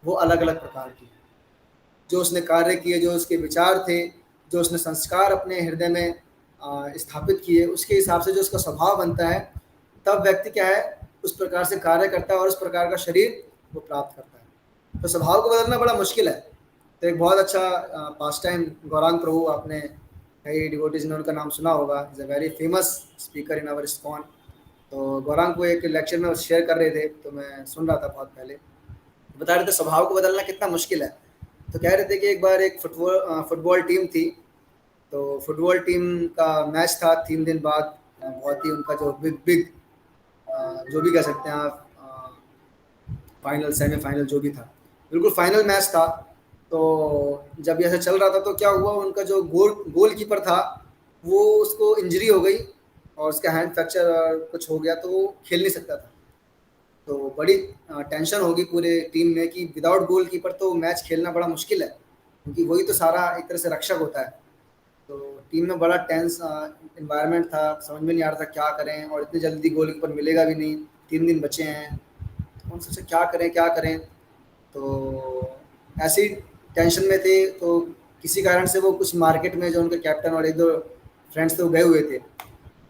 वो अलग अलग प्रकार की है। जो उसने कार्य किए, जो उसके विचार थे, जो उसने संस्कार अपने हृदय में स्थापित किए, उसके हिसाब से जो उसका स्वभाव बनता है, तब व्यक्ति क्या है उस प्रकार से कार्य करता है और उस प्रकार का शरीर वो प्राप्त करता है। तो स्वभाव को बदलना बड़ा मुश्किल है। तो एक बहुत अच्छा पास टाइम गौरांग प्रभु, आपने कई डिवोटीज ने उनका नाम सुना होगा, is a very famous speaker in our ISKCON. तो गौरांग को एक लेक्चर में शेयर कर रहे थे तो मैं सुन रहा था बहुत पहले, बता रहे थे स्वभाव को बदलना कितना मुश्किल है। तो कह रहे थे कि एक बार एक फुटबॉल टीम थी, तो फुटबॉल टीम का मैच था 3 दिन बाद। बहुत ही उनका जो बिग जो भी कह सकते हैं आप, फाइनल सेमीफाइनल जो भी था, बिल्कुल फाइनल मैच था। तो जब ऐसा चल रहा था तो क्या हुआ, उनका जो गोल कीपर था वो उसको इंजरी हो गई और उसका हैंड फ्रैक्चर कुछ हो गया, तो वो खेल नहीं सकता था। तो बड़ी टेंशन होगी पूरे टीम में कि विदाउट गोल कीपर तो मैच खेलना बड़ा मुश्किल है, क्योंकि वही तो सारा एक तरह से रक्षक होता है। तो टीम में बड़ा टेंस इन्वायरमेंट था, समझ में नहीं आ रहा था क्या करें, और इतनी जल्दी गोल कीपर मिलेगा भी नहीं, 3 दिन बचे हैं, तो उन सबसे क्या करें। तो ऐसी टेंशन में थे। तो किसी कारण से वो कुछ मार्केट में जो उनके कैप्टन और 1-2 फ्रेंड्स थे वो गए हुए थे।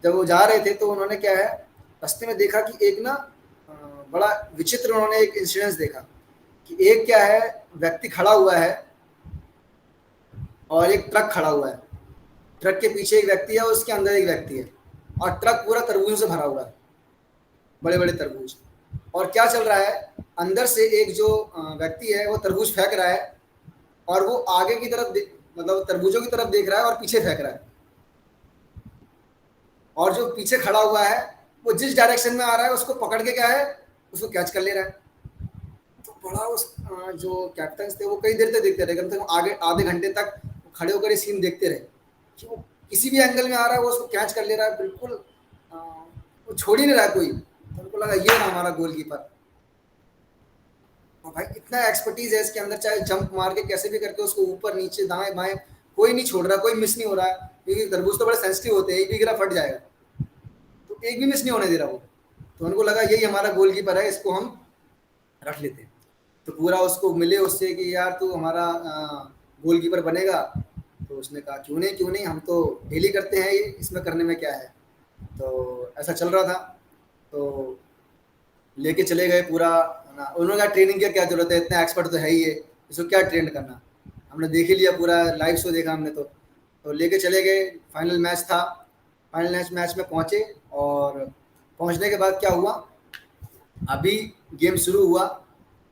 जब वो जा रहे थे तो उन्होंने क्या है रास्ते में देखा कि एक ना बड़ा विचित्र उन्होंने एक इंसिडेंस देखा कि एक क्या है, व्यक्ति खड़ा हुआ है और एक ट्रक खड़ा हुआ है। ट्रक के पीछे एक व्यक्ति है और उसके अंदर एक व्यक्ति है, और ट्रक पूरा तरबूज से भरा हुआ है, बड़े बड़े तरबूज। और क्या चल रहा है, अंदर से एक जो व्यक्ति है वो तरबूज फेंक रहा है, और वो आगे की तरफ मतलब तरबूजों की तरफ देख रहा है और पीछे फेंक रहा है। और जो पीछे खड़ा हुआ है वो जिस डायरेक्शन में आ रहा है उसको पकड़ के क्या है, उसको कैच कर ले रहा है। तो बड़ा उस जो कैप्टन थे वो कई देर तक देखते रहे, कम से कम आगे आधे घंटे तक खड़े होकर ये सीन देखते रहे कि वो किसी भी एंगल में आ रहा है वो उसको कैच कर ले रहा है, बिल्कुल वो छोड़ ही नहीं रहा है कोई। तो उनको लगा ये ना हमारा गोलकीपर। और भाई इतना एक्सपर्टीज है इसके अंदर, चाहे जंप मार के कैसे भी करके उसको ऊपर नीचे दाएं बाएं कोई नहीं छोड़ रहा, कोई मिस नहीं हो रहा है, क्योंकि तरबूज तो बड़े सेंसिटिव होते हैं, एक भी गिरा फट जाएगा, तो एक भी मिस नहीं होने दे रहा वो। तो उनको लगा यही हमारा गोलकीपर है, इसको हम रख लेते हैं। तो पूरा उसको मिले उससे कि यार तू हमारा गोलकीपर बनेगा। तो उसने कहा क्यों नहीं, हम तो डेली करते हैं ये, इसमें करने में क्या है। तो ऐसा चल रहा था, तो लेके चले गए पूरा ना, उन्होंने कहा ट्रेनिंग की क्या जरूरत है, इतना एक्सपर्ट तो है ही है, इसको क्या ट्रेन करना, हमने देख ही लिया, पूरा लाइव शो देखा हमने। तो लेके चले गए, फाइनल मैच था, फाइनल मैच में पहुंचे। और पहुंचने के बाद क्या हुआ, अभी गेम शुरू हुआ।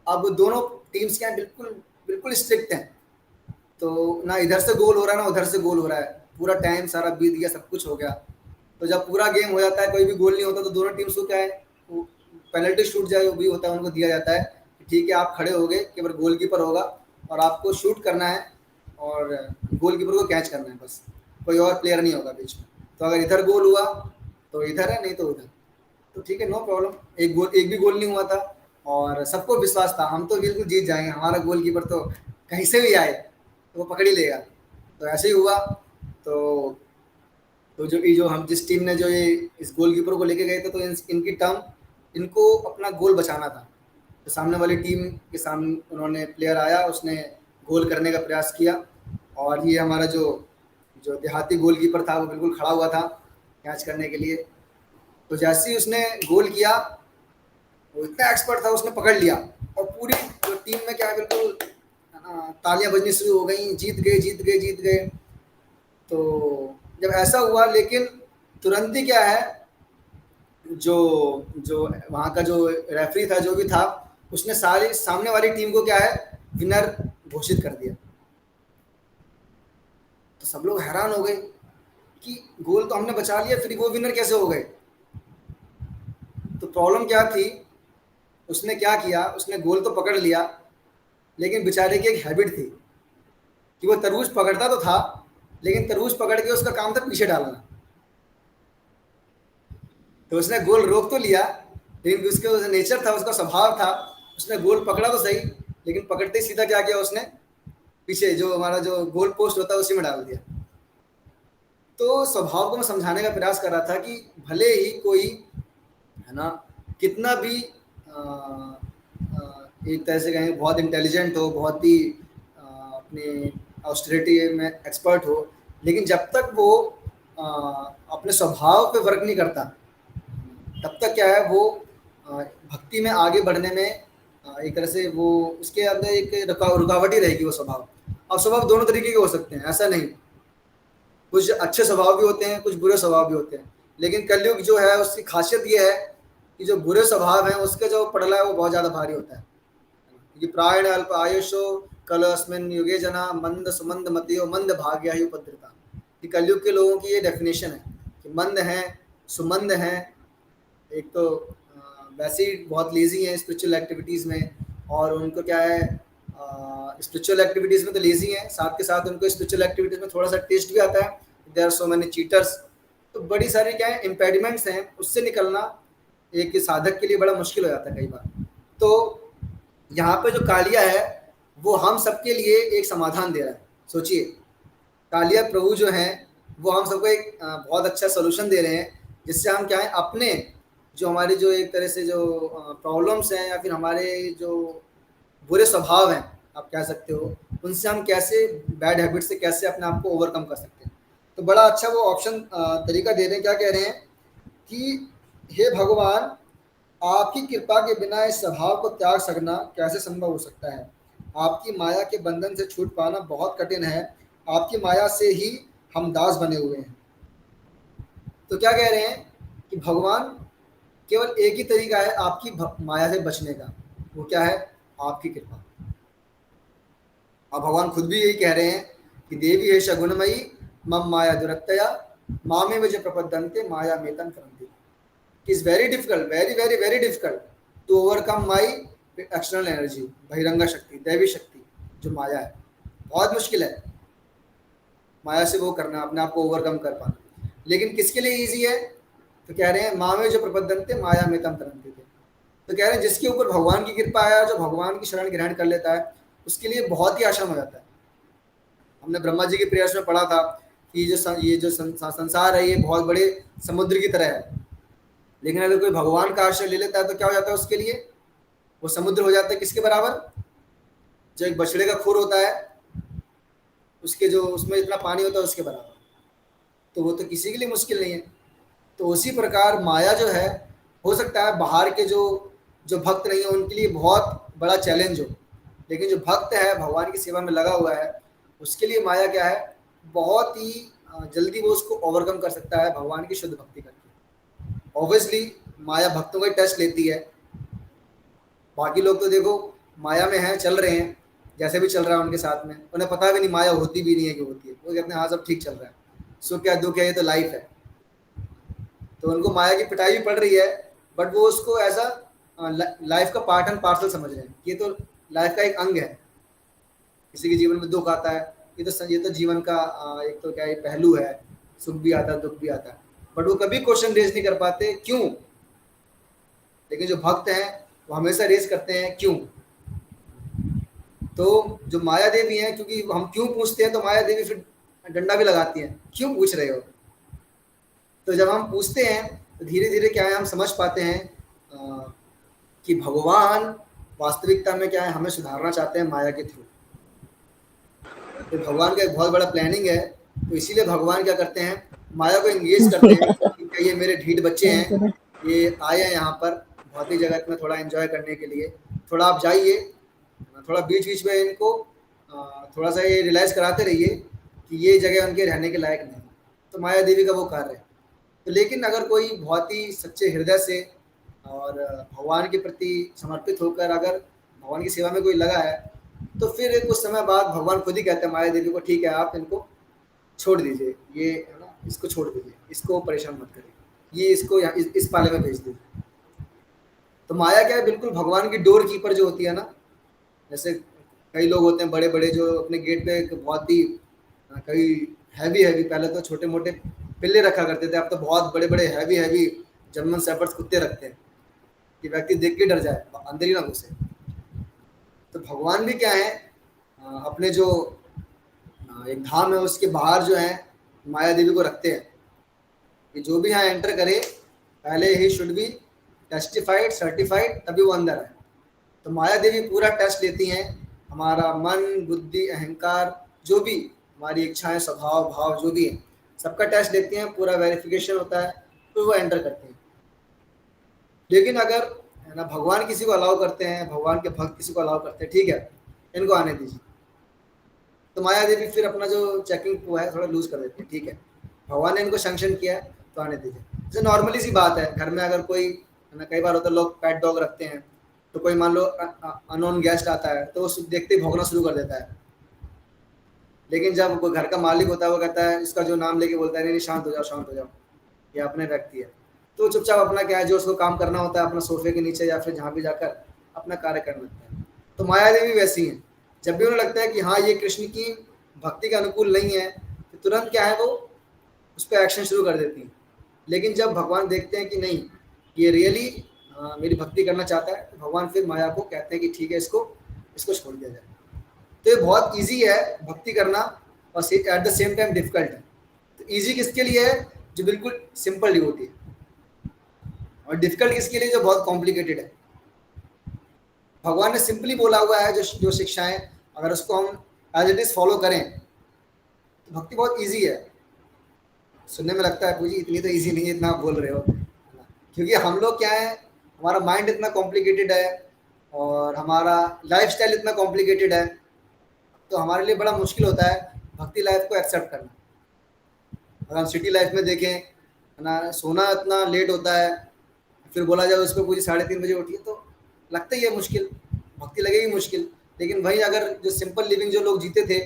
अब दोनों टीम्स क्या बिल्कुल बिल्कुल स्ट्रिक्ट हैं, तो ना इधर से गोल हो रहा है ना उधर से गोल हो रहा है, पूरा टाइम सारा बीत गया, सब कुछ हो गया। तो जब पूरा गेम हो जाता है, कोई भी गोल नहीं होता, तो दोनों टीम्स को क्या है, पेनल्टी शूट जो भी होता है उनको दिया जाता है कि ठीक है आप खड़े हो गए, केवल गोलकीपर होगा और आपको शूट करना है और गोलकीपर को कैच करना है, बस कोई और प्लेयर नहीं होगा बीच में। तो अगर इधर गोल हुआ तो इधर है, नहीं तो उधर, तो ठीक है नो प्रॉब्लम। एक भी गोल नहीं हुआ था और सबको विश्वास था हम तो बिल्कुल जीत जाएंगे, हमारा गोलकीपर तो कहीं से भी आए तो वो पकड़ ही लेगा। तो ऐसे ही हुआ। तो जो हम जिस टीम ने जो ये इस गोलकीपर को लेके गए थे, तो इनकी टर्म, इनको अपना गोल बचाना था। तो सामने वाली टीम के सामने उन्होंने प्लेयर आया, उसने गोल करने का प्रयास किया, और ये हमारा जो देहाती गोलकीपर था वो बिल्कुल खड़ा हुआ था कैच करने के लिए। तो जैसे ही उसने गोल किया, वो इतना एक्सपर्ट था, उसने पकड़ लिया और पूरी जो टीम में क्या बिल्कुल तालियां बजनी शुरू हो गई, जीत गए जीत गए जीत गए। तो जब ऐसा हुआ, लेकिन तुरंत ही क्या है, जो वहाँ का जो रेफरी था जो भी था, उसने सारी सामने वाली टीम को क्या है विनर घोषित कर दिया। तो सब लोग हैरान हो गए कि गोल तो हमने बचा लिया, फिर वो विनर कैसे हो गए। तो प्रॉब्लम क्या थी, उसने क्या किया, उसने गोल तो पकड़ लिया, लेकिन बेचारे की एक हैबिट थी कि वो तरबूज पकड़ता तो था, लेकिन तरबूज पकड़ के उसका काम था पीछे डालना। तो उसने गोल रोक तो लिया, लेकिन उसके नेचर था, उसका स्वभाव था, उसने गोल पकड़ा तो सही, लेकिन पकड़ते ही सीधा क्या किया उसने, पीछे जो हमारा जो गोल पोस्ट होता है उसी में डाल दिया। तो स्वभाव को मैं समझाने का प्रयास कर रहा था कि भले ही कोई है ना कितना भी एक तरह से कहें बहुत इंटेलिजेंट हो, बहुत ही अपने ऑस्टेरिटी में एक्सपर्ट हो, लेकिन जब तक वो अपने स्वभाव पे वर्क नहीं करता, तब तक क्या है वो भक्ति में आगे बढ़ने में एक तरह से वो उसके अंदर एक रुकावट ही रहेगी वो स्वभाव। और स्वभाव दोनों तरीके के हो सकते हैं, ऐसा नहीं, कुछ अच्छे स्वभाव भी होते हैं, कुछ बुरे स्वभाव भी होते हैं। लेकिन कलयुग जो है उसकी खासियत ये है कि जो बुरे स्वभाव हैं उसके जो पड़ला है वो बहुत ज़्यादा भारी होता है। ये प्रायण अल्प आयुषो कलस्मिन युगे जना मंद सुमंद मतियो मंद भाग्य ही उपद्रता। ये कलयुग के लोगों की ये डेफिनेशन है कि मंद हैं, सुमंद हैं, एक तो वैसे ही बहुत लेजी हैं स्पिरिचुअल एक्टिविटीज़ में, और उनको क्या है स्पिरिचुअल एक्टिविटीज़ में तो लेजी हैं, साथ के साथ उनको स्पिरिचुअल एक्टिविटीज़ में थोड़ा सा टेस्ट भी आता है। There are so many cheaters. तो बड़ी सारी क्या है इम्पेडिमेंट्स हैं, उससे निकलना एक साधक के लिए बड़ा मुश्किल हो जाता है कई बार। तो यहाँ पे जो कालिया है वो हम सबके लिए एक समाधान दे रहा है। सोचिए, कालिया प्रभु जो हैं वो हम सबको एक बहुत अच्छा सोल्यूशन दे रहे हैं, जिससे हम क्या है अपने जो हमारी जो एक तरह से जो प्रॉब्लम्स हैं या फिर हमारे जो बुरे स्वभाव हैं आप कह सकते हो, उनसे हम कैसे बैड हैबिट से कैसे अपने आप को ओवरकम कर सकते हैं। तो बड़ा अच्छा वो ऑप्शन तरीका दे रहे हैं। क्या कह रहे हैं कि हे भगवान, आपकी कृपा के बिना इस स्वभाव को त्याग सकना कैसे संभव हो सकता है। आपकी माया के बंधन से छूट पाना बहुत कठिन है। आपकी माया से ही हम दास बने हुए हैं। तो क्या कह रहे हैं कि भगवान, केवल एक ही तरीका है आपकी माया से बचने का, वो क्या है? आपकी कृपा। अब भगवान खुद भी यही कह रहे हैं कि देवी है शगुनमयी मम माया दुरत्तया मामे वज प्रपद्यन्ते माया मेतम करन्ति। Is very difficult, very very very difficult to overcome my external energy, बहिरंगा शक्ति, दैवी शक्ति जो माया है। बहुत मुश्किल है माया से वो करना, अपने आप को ओवरकम कर पाना। लेकिन किसके लिए ईजी है? तो कह रहे हैं मामे जो प्रपद्यन्ते माया मेतम करन्ति। तो कह रहे हैं जिसके ऊपर भगवान की कृपा है, जो भगवान की शरण ग्रहण कर लेता है, उसके लिए बहुत ही आसान हो जाता है। हमने ब्रह्मा जी के प्रयास में पढ़ा था कि ये जो संसार है ये बहुत बड़े समुद्र की तरह है। लेकिन अगर कोई भगवान का आश्रय ले लेता है तो क्या हो जाता है उसके लिए? वो समुद्र हो जाता है किसके बराबर? जो एक बछड़े का खुर होता है, उसके जो उसमें इतना पानी होता है उसके बराबर। तो वो तो किसी के लिए मुश्किल नहीं है। तो उसी प्रकार माया जो है, हो सकता है बाहर के जो जो भक्त नहीं है उनके लिए बहुत बड़ा चैलेंज हो, लेकिन जो भक्त है भगवान की सेवा में लगा हुआ है, उसके लिए माया क्या है? बहुत ही जल्दी वो उसको ओवरकम कर सकता है भगवान की शुद्ध भक्ति करके। ऑब्वियसली माया भक्तों का टेस्ट लेती है। बाकी लोग तो देखो माया में हैं, चल रहे हैं जैसे भी चल रहा है उनके साथ में, उन्हें पता भी नहीं माया होती भी नहीं है कि होती है। वो कहते हैं हाँ सब ठीक चल रहा है, सुख क्या दुख है, ये तो लाइफ है। तो उनको माया की पिटाई भी पड़ रही है, बट वो उसको एज अ लाइफ का पार्ट एंड पार्सल समझ रहे हैं। ये तो लाइफ का एक अंग है। किसी के जीवन में दुख आता है, ये तो जीवन का एक तो क्या है पहलू है। सुख भी आता है, दुख भी आता है, बट वो कभी क्वेश्चन रेज नहीं कर पाते क्यों। लेकिन जो भक्त हैं वो हमेशा रेज करते हैं क्यों। तो जो माया देवी हैं, क्योंकि हम क्यों पूछते हैं तो माया देवी फिर डंडा भी लगाती हैं, क्यों पूछ रहे हो। तो जब हम पूछते हैं तो धीरे धीरे क्या है, हम समझ पाते हैं कि भगवान वास्तविकता में क्या है, हमें सुधारना चाहते हैं माया के थ्रू। तो भगवान का एक बहुत बड़ा प्लानिंग है। तो इसीलिए भगवान क्या करते हैं, माया को एंगेज करते हैं कि ये मेरे ढीठ बच्चे हैं, ये आए हैं यहाँ पर भौतिक जगत में थोड़ा एंजॉय करने के लिए, थोड़ा आप जाइए, थोड़ा बीच बीच में इनको थोड़ा सा ये रियलाइज़ कराते रहिए कि ये जगह उनके रहने के लायक नहीं। तो माया देवी का वो कार्य है। तो लेकिन अगर कोई बहुत ही सच्चे हृदय से और भगवान के प्रति समर्पित होकर अगर भगवान की सेवा में कोई लगा है, तो फिर कुछ समय बाद भगवान खुद ही कहते हैं माया देवी को, ठीक है आप इनको छोड़ दीजिए, ये है ना, इसको छोड़ दीजिए, इसको परेशान मत करिए, ये इसको यहाँ इस पाले में भेज दीजिए। तो माया क्या है, बिल्कुल भगवान की डोर कीपर जो होती है ना, जैसे कई लोग होते हैं बड़े बड़े जो अपने गेट पे बहुत ही कई हैवी पहले तो छोटे मोटे पिल्ले रखा करते थे, अब तो बहुत बड़े बड़े हैवी जर्मन शेफर्ड्स कुत्ते रखते हैं कि व्यक्ति देख के डर जाए, अंदर ही ना घुसे। तो भगवान भी क्या है, अपने जो एक धाम है उसके बाहर जो है माया देवी को रखते हैं कि जो भी यहाँ एंटर करे पहले he should be testified certified, तभी वो अंदर है। तो माया देवी पूरा टेस्ट लेती हैं, हमारा मन बुद्धि अहंकार जो भी हमारी इच्छाएं स्वभाव भाव जो भी है सबका टेस्ट लेती हैं, पूरा वेरिफिकेशन होता है, तो वो एंटर करते हैं। लेकिन अगर है ना भगवान किसी को अलाउ करते हैं, भगवान के भक्त किसी को अलाउ करते हैं, ठीक है इनको आने दीजिए, तो माया देवी फिर अपना जो चेकिंग वो है थोड़ा लूज कर देती है, ठीक है भगवान ने इनको सैंक्शन किया है तो आने दीजिए। जैसे नॉर्मली सी बात है, घर में अगर कोई है ना, कई बार होता है लोग पेट डॉग रखते हैं, तो कोई मान लो अननोन गेस्ट आता है तो उस देखते ही भौंकना शुरू कर देता है। लेकिन जब कोई घर का मालिक होता है वो कहता है, इसका जो नाम लेके बोलता है नहीं शांत हो जाओ, ये अपने व्यक्ति है, तो चुपचाप अपना क्या है जो उसको काम करना होता है अपना सोफे के नीचे या फिर जहाँ भी जाकर अपना कार्य करना लगता है। तो माया देवी वैसी हैं, जब भी उन्हें लगता है कि हाँ ये कृष्ण की भक्ति के अनुकूल नहीं है तो तुरंत क्या है वो उस पर एक्शन शुरू कर देती हैं। लेकिन जब भगवान देखते हैं कि नहीं ये रियली मेरी भक्ति करना चाहता है, तो भगवान फिर माया को कहते हैं कि ठीक है इसको छोड़ दिया जाए। तो ये बहुत ईजी है भक्ति करना और at the same time difficult है। तो ईजी किसके लिए है, जो बिल्कुल सिंपल डिवोटी है, और डिफिकल्ट किसके लिए, जो बहुत कॉम्प्लिकेटेड है। भगवान ने सिंपली बोला हुआ है जो शिक्षाएं, अगर उसको हम एज इट इज फॉलो करें तो भक्ति बहुत ईजी है। सुनने में लगता है पूजी इतनी तो ईजी नहीं है इतना आप बोल रहे हो, क्योंकि हम लोग क्या है, हमारा माइंड इतना कॉम्प्लिकेटेड है और हमारा लाइफस्टाइल इतना कॉम्प्लिकेटेड है, तो हमारे लिए बड़ा मुश्किल होता है भक्ति लाइफ को एक्सेप्ट करना। अगर हम सिटी लाइफ में देखें है ना, सोना इतना लेट होता है, फिर बोला जाए उसको पूरी 3:30 बजे उठिए, तो लगता ही है मुश्किल, भक्ति लगेगी मुश्किल। लेकिन वहीं अगर जो सिंपल लिविंग जो लोग जीते थे,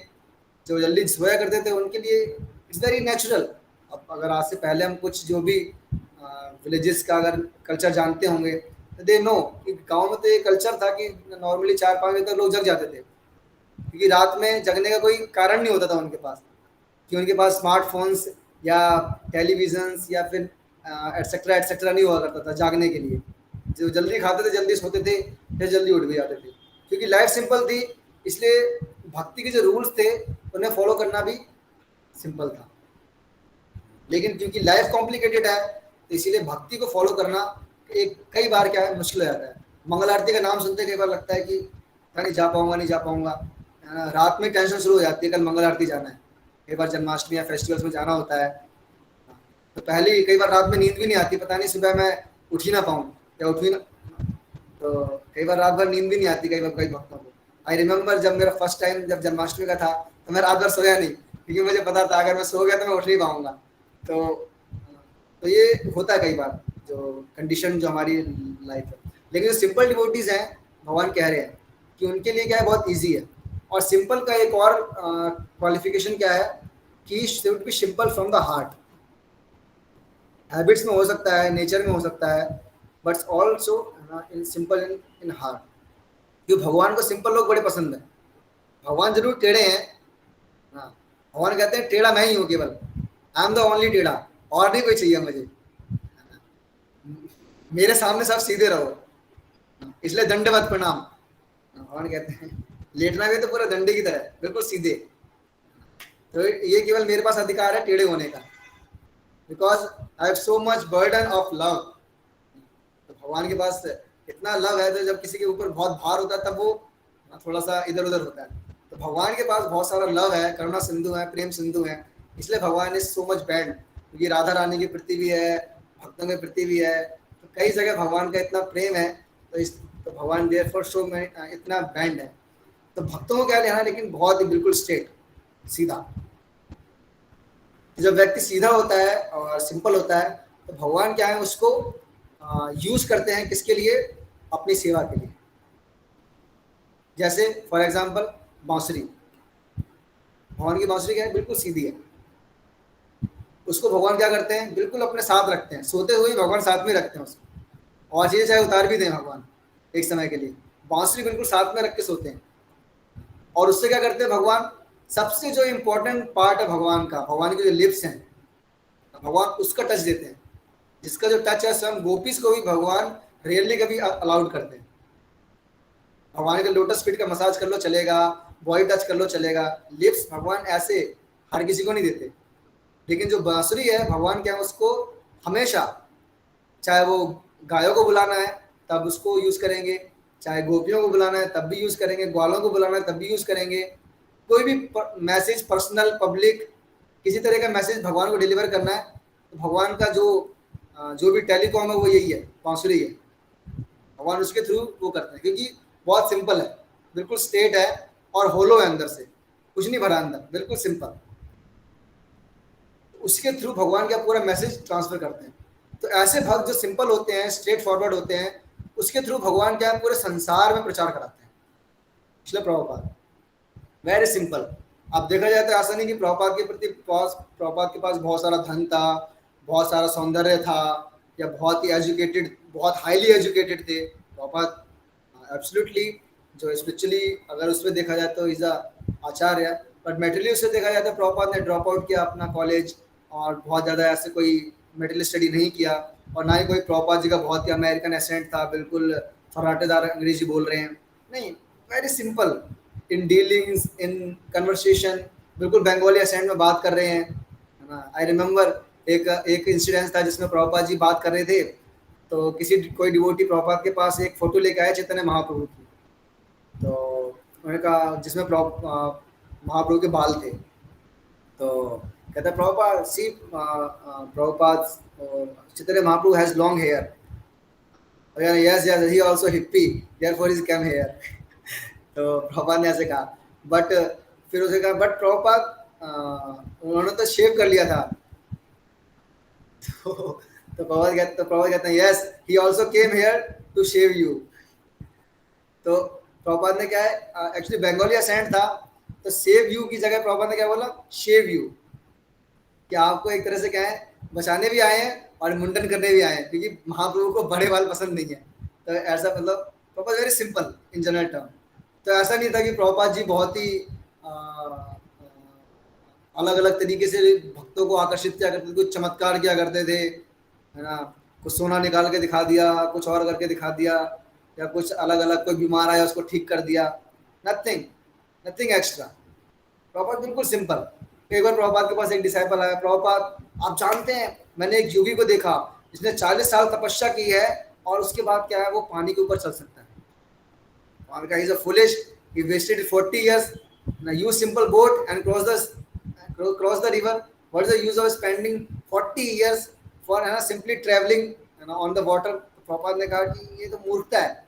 जो जल्दी सोया करते थे, उनके लिए इट्स वेरी नेचुरल। अब अगर आज से पहले हम कुछ जो भी विलेजेस का अगर कल्चर जानते होंगे तो दे नो कि गाँव में तो ये कल्चर था कि नॉर्मली 4-5 बजे तक लोग जग जाते थे, क्योंकि रात में जगने का कोई कारण नहीं होता था उनके पास, कि उनके पास स्मार्टफोन्स या टेलीविजन्स या फिर एटसेट्रा एटसेट्रा नहीं हुआ करता था जागने के लिए। जो जल्दी खाते थे जल्दी सोते थे, फिर जल्दी उठ भी जाते थे, क्योंकि लाइफ सिंपल थी। इसलिए भक्ति के जो रूल्स थे उन्हें फॉलो करना भी सिंपल था। लेकिन क्योंकि लाइफ कॉम्प्लिकेटेड है, तो इसीलिए भक्ति को फॉलो करना एक कई बार क्या है, मुश्किल हो जाता है। मंगल आरती का नाम सुनते कई बार लगता है कि नहीं जा पाऊंगा, नहीं जा पाऊंगा। रात में टेंशन शुरू हो जाती है, कल मंगल आरती जाना है। कई बार जन्माष्टमी या फेस्टिवल्स में जाना होता है, तो पहले कई बार रात में नींद भी नहीं आती, पता नहीं सुबह मैं उठ ही ना पाऊँ या उठ ही ना, तो कई बार रात भर नींद भी नहीं आती कई भक्तों को। आई रिमेम्बर जब मेरा फर्स्ट टाइम जब जन्माष्टमी का था, तो मैं रात भर सोया नहीं, क्योंकि मुझे पता था अगर मैं सो गया तो मैं उठ नहीं पाऊंगा। तो ये होता है कई बार, जो कंडीशन जो हमारी लाइफ है। लेकिन जो सिंपल डिवोटीज हैं, भगवान कह रहे हैं कि उनके लिए क्या है, बहुत ईजी है। और सिंपल का एक और क्वालिफिकेशन क्या है कि should be simple from the heart. Habits में हो सकता है, नेचर में हो सकता है, but also in simple in heart. क्योंकि भगवान को सिंपल लोग बड़े पसंद है। भगवान जरूर टेढ़े हैं, हाँ, भगवान कहते हैं टेढ़ा मैं ही हूँ, केवल आई एम द ओनली टेढ़ा, और नहीं कोई चाहिए मुझे, मेरे सामने सब सीधे रहो, इसलिए दंडवत प्रणाम। भगवान कहते हैं लेटना भी तो पूरा डंडे की तरह, बिल्कुल सीधे। तो ये केवल मेरे पास अधिकार है टेढ़े होने का, because I have so much burden of love. तो भगवान के पास इतना लव है, तो जब किसी के ऊपर बहुत भार होता है तब वो थोड़ा सा इधर उधर होता है। तो भगवान के पास बहुत सारा लव है, करुणा सिंधु है, प्रेम सिंधु है, इसलिए भगवान इज सो मच बैंड। क्योंकि राधा रानी के प्रति भी है, भक्तों के प्रति भी है, तो कई जगह भगवान का इतना प्रेम है, तो भगवान देयर फॉर शो में इतना बैंड है। तो भक्तों को क्या लेना, लेकिन बहुत ही बिल्कुल स्ट्रेट सीधा। जब व्यक्ति सीधा होता है और सिंपल होता है, तो भगवान क्या है, उसको यूज करते हैं किसके लिए, अपनी सेवा के लिए। जैसे फॉर एग्जांपल बांसुरी, भगवान की बांसुरी क्या है, बिल्कुल सीधी है। उसको भगवान क्या करते हैं, बिल्कुल अपने साथ रखते हैं, सोते हुए भगवान साथ में रखते हैं उसको, और चीजें चाहे उतार भी दें भगवान एक समय के लिए, बांसुरी बिल्कुल साथ में रख के सोते हैं। और उससे क्या करते हैं भगवान, सबसे जो इम्पोर्टेंट पार्ट है भगवान का, भगवान के जो लिप्स हैं, भगवान उसका टच देते हैं, जिसका जो टच है स्वयं गोपीज को भी भगवान रियली कभी अलाउड करते हैं। भगवान के लोटस फीट का मसाज कर लो चलेगा, बॉडी टच कर लो चलेगा, लिप्स भगवान ऐसे हर किसी को नहीं देते। लेकिन जो बांसुरी है, भगवान क्या है, उसको हमेशा, चाहे वो गायों को बुलाना है तब उसको यूज करेंगे, चाहे गोपियों को बुलाना है तब भी यूज करेंगे, ग्वालों को बुलाना है तब भी यूज करेंगे। कोई भी मैसेज, पर्सनल, पब्लिक, किसी तरह का मैसेज भगवान को डिलीवर करना है, तो भगवान का जो भी टेलीकॉम है वो यही है, बांसुरी है। भगवान उसके थ्रू वो करते हैं, क्योंकि बहुत सिंपल है, बिल्कुल स्ट्रेट है और होलो है, अंदर से कुछ नहीं भरा, अंदर बिल्कुल सिंपल। उसके थ्रू भगवान का पूरा मैसेज ट्रांसफर करते हैं। तो ऐसे भक्त जो सिंपल होते हैं, स्ट्रेट फॉरवर्ड होते हैं, उसके थ्रू भगवान क्या पूरे संसार में प्रचार कराते हैं। इसलिए प्रभुपाद वेरी सिंपल। अब देखा जाए तो ऐसा नहीं कि प्रभुपाद के पास बहुत सारा धन था, बहुत सारा सौंदर्य था, या बहुत ही एजुकेटेड, बहुत हाईली एजुकेटेड थे प्रभुपाद। एब्सोल्युटली जो स्पिरिचुअली अगर उसमें देखा जाए तो इज आचार्य, बट मेटेरियली उससे देखा जाए तो प्रभुपाद ने ड्रॉप आउट किया अपना कॉलेज, और बहुत ज़्यादा ऐसे कोई मेटेरियल स्टडी नहीं किया, और ना ही कोई प्रभुपाद जी का बहुत ही अमेरिकन एसेंट था, बिल्कुल फराटेदार अंग्रेजी बोल रहे हैं, नहीं, very simple in dealings, in conversation, बिल्कुल बंगाली एसेंट में बात कर रहे हैं, है ना। आई रिमेम्बर एक इंसिडेंस था जिसमें प्रभुपाद जी बात कर रहे थे, तो कोई डिवोटी प्रभुपाद के पास एक फोटो लेके आया चैतन्य महाप्रभु की, तो उन्होंने कहा, जिसमें महाप्रभु के बाल थे, तो कहता है Prabhupada, see, Prabhupada, Chaitanya Mahaprabhu has long hair. Yes, yes, he also hippie, therefore he came here. तो प्रभुपाद ने ऐसे कहा, बट फिर उसे कहा, बट प्रभुपाद उन्होंने तो शेव कर लिया था। तो प्रभुपाद कहते हैं, yes, he also came here to save you. तो प्रभुपाद ने क्या है, एक्चुअली बंगाली एसेंट था, तो सेव यू की जगह प्रभुपाद ने क्या बोला, शेव यू, कि आपको एक तरह से क्या है, बचाने भी आए हैं और मुंडन करने भी आए हैं, क्योंकि महाप्रभु को बड़े बाल पसंद नहीं है। तो ऐसा मतलब Prabhupada very simple in general term. तो ऐसा नहीं था कि प्रभुपाद जी बहुत ही अलग अलग तरीके से भक्तों को आकर्षित किया करते थे, कुछ चमत्कार किया करते थे, है ना, कुछ सोना निकाल के दिखा दिया, कुछ और करके दिखा दिया, या कुछ अलग अलग, कोई बीमार आया उसको ठीक कर दिया, नथिंग नथिंग एक्स्ट्रा। प्रभुपाद बिल्कुल सिंपल। एक बार प्रभुपाद के पास एक डिसाइपल आया, प्रभुपाद आप जानते हैं मैंने एक योगी को देखा, जिसने 40 साल तपस्या की है और उसके बाद क्या है, वो पानी के ऊपर चल सकता है। He is a foolish. He wasted 40 years. Now use simple boat and cross the river. What is the use of spending 40 years for simply traveling on the water? Prabhupada ने कहा कि ये तो मूर्खता है।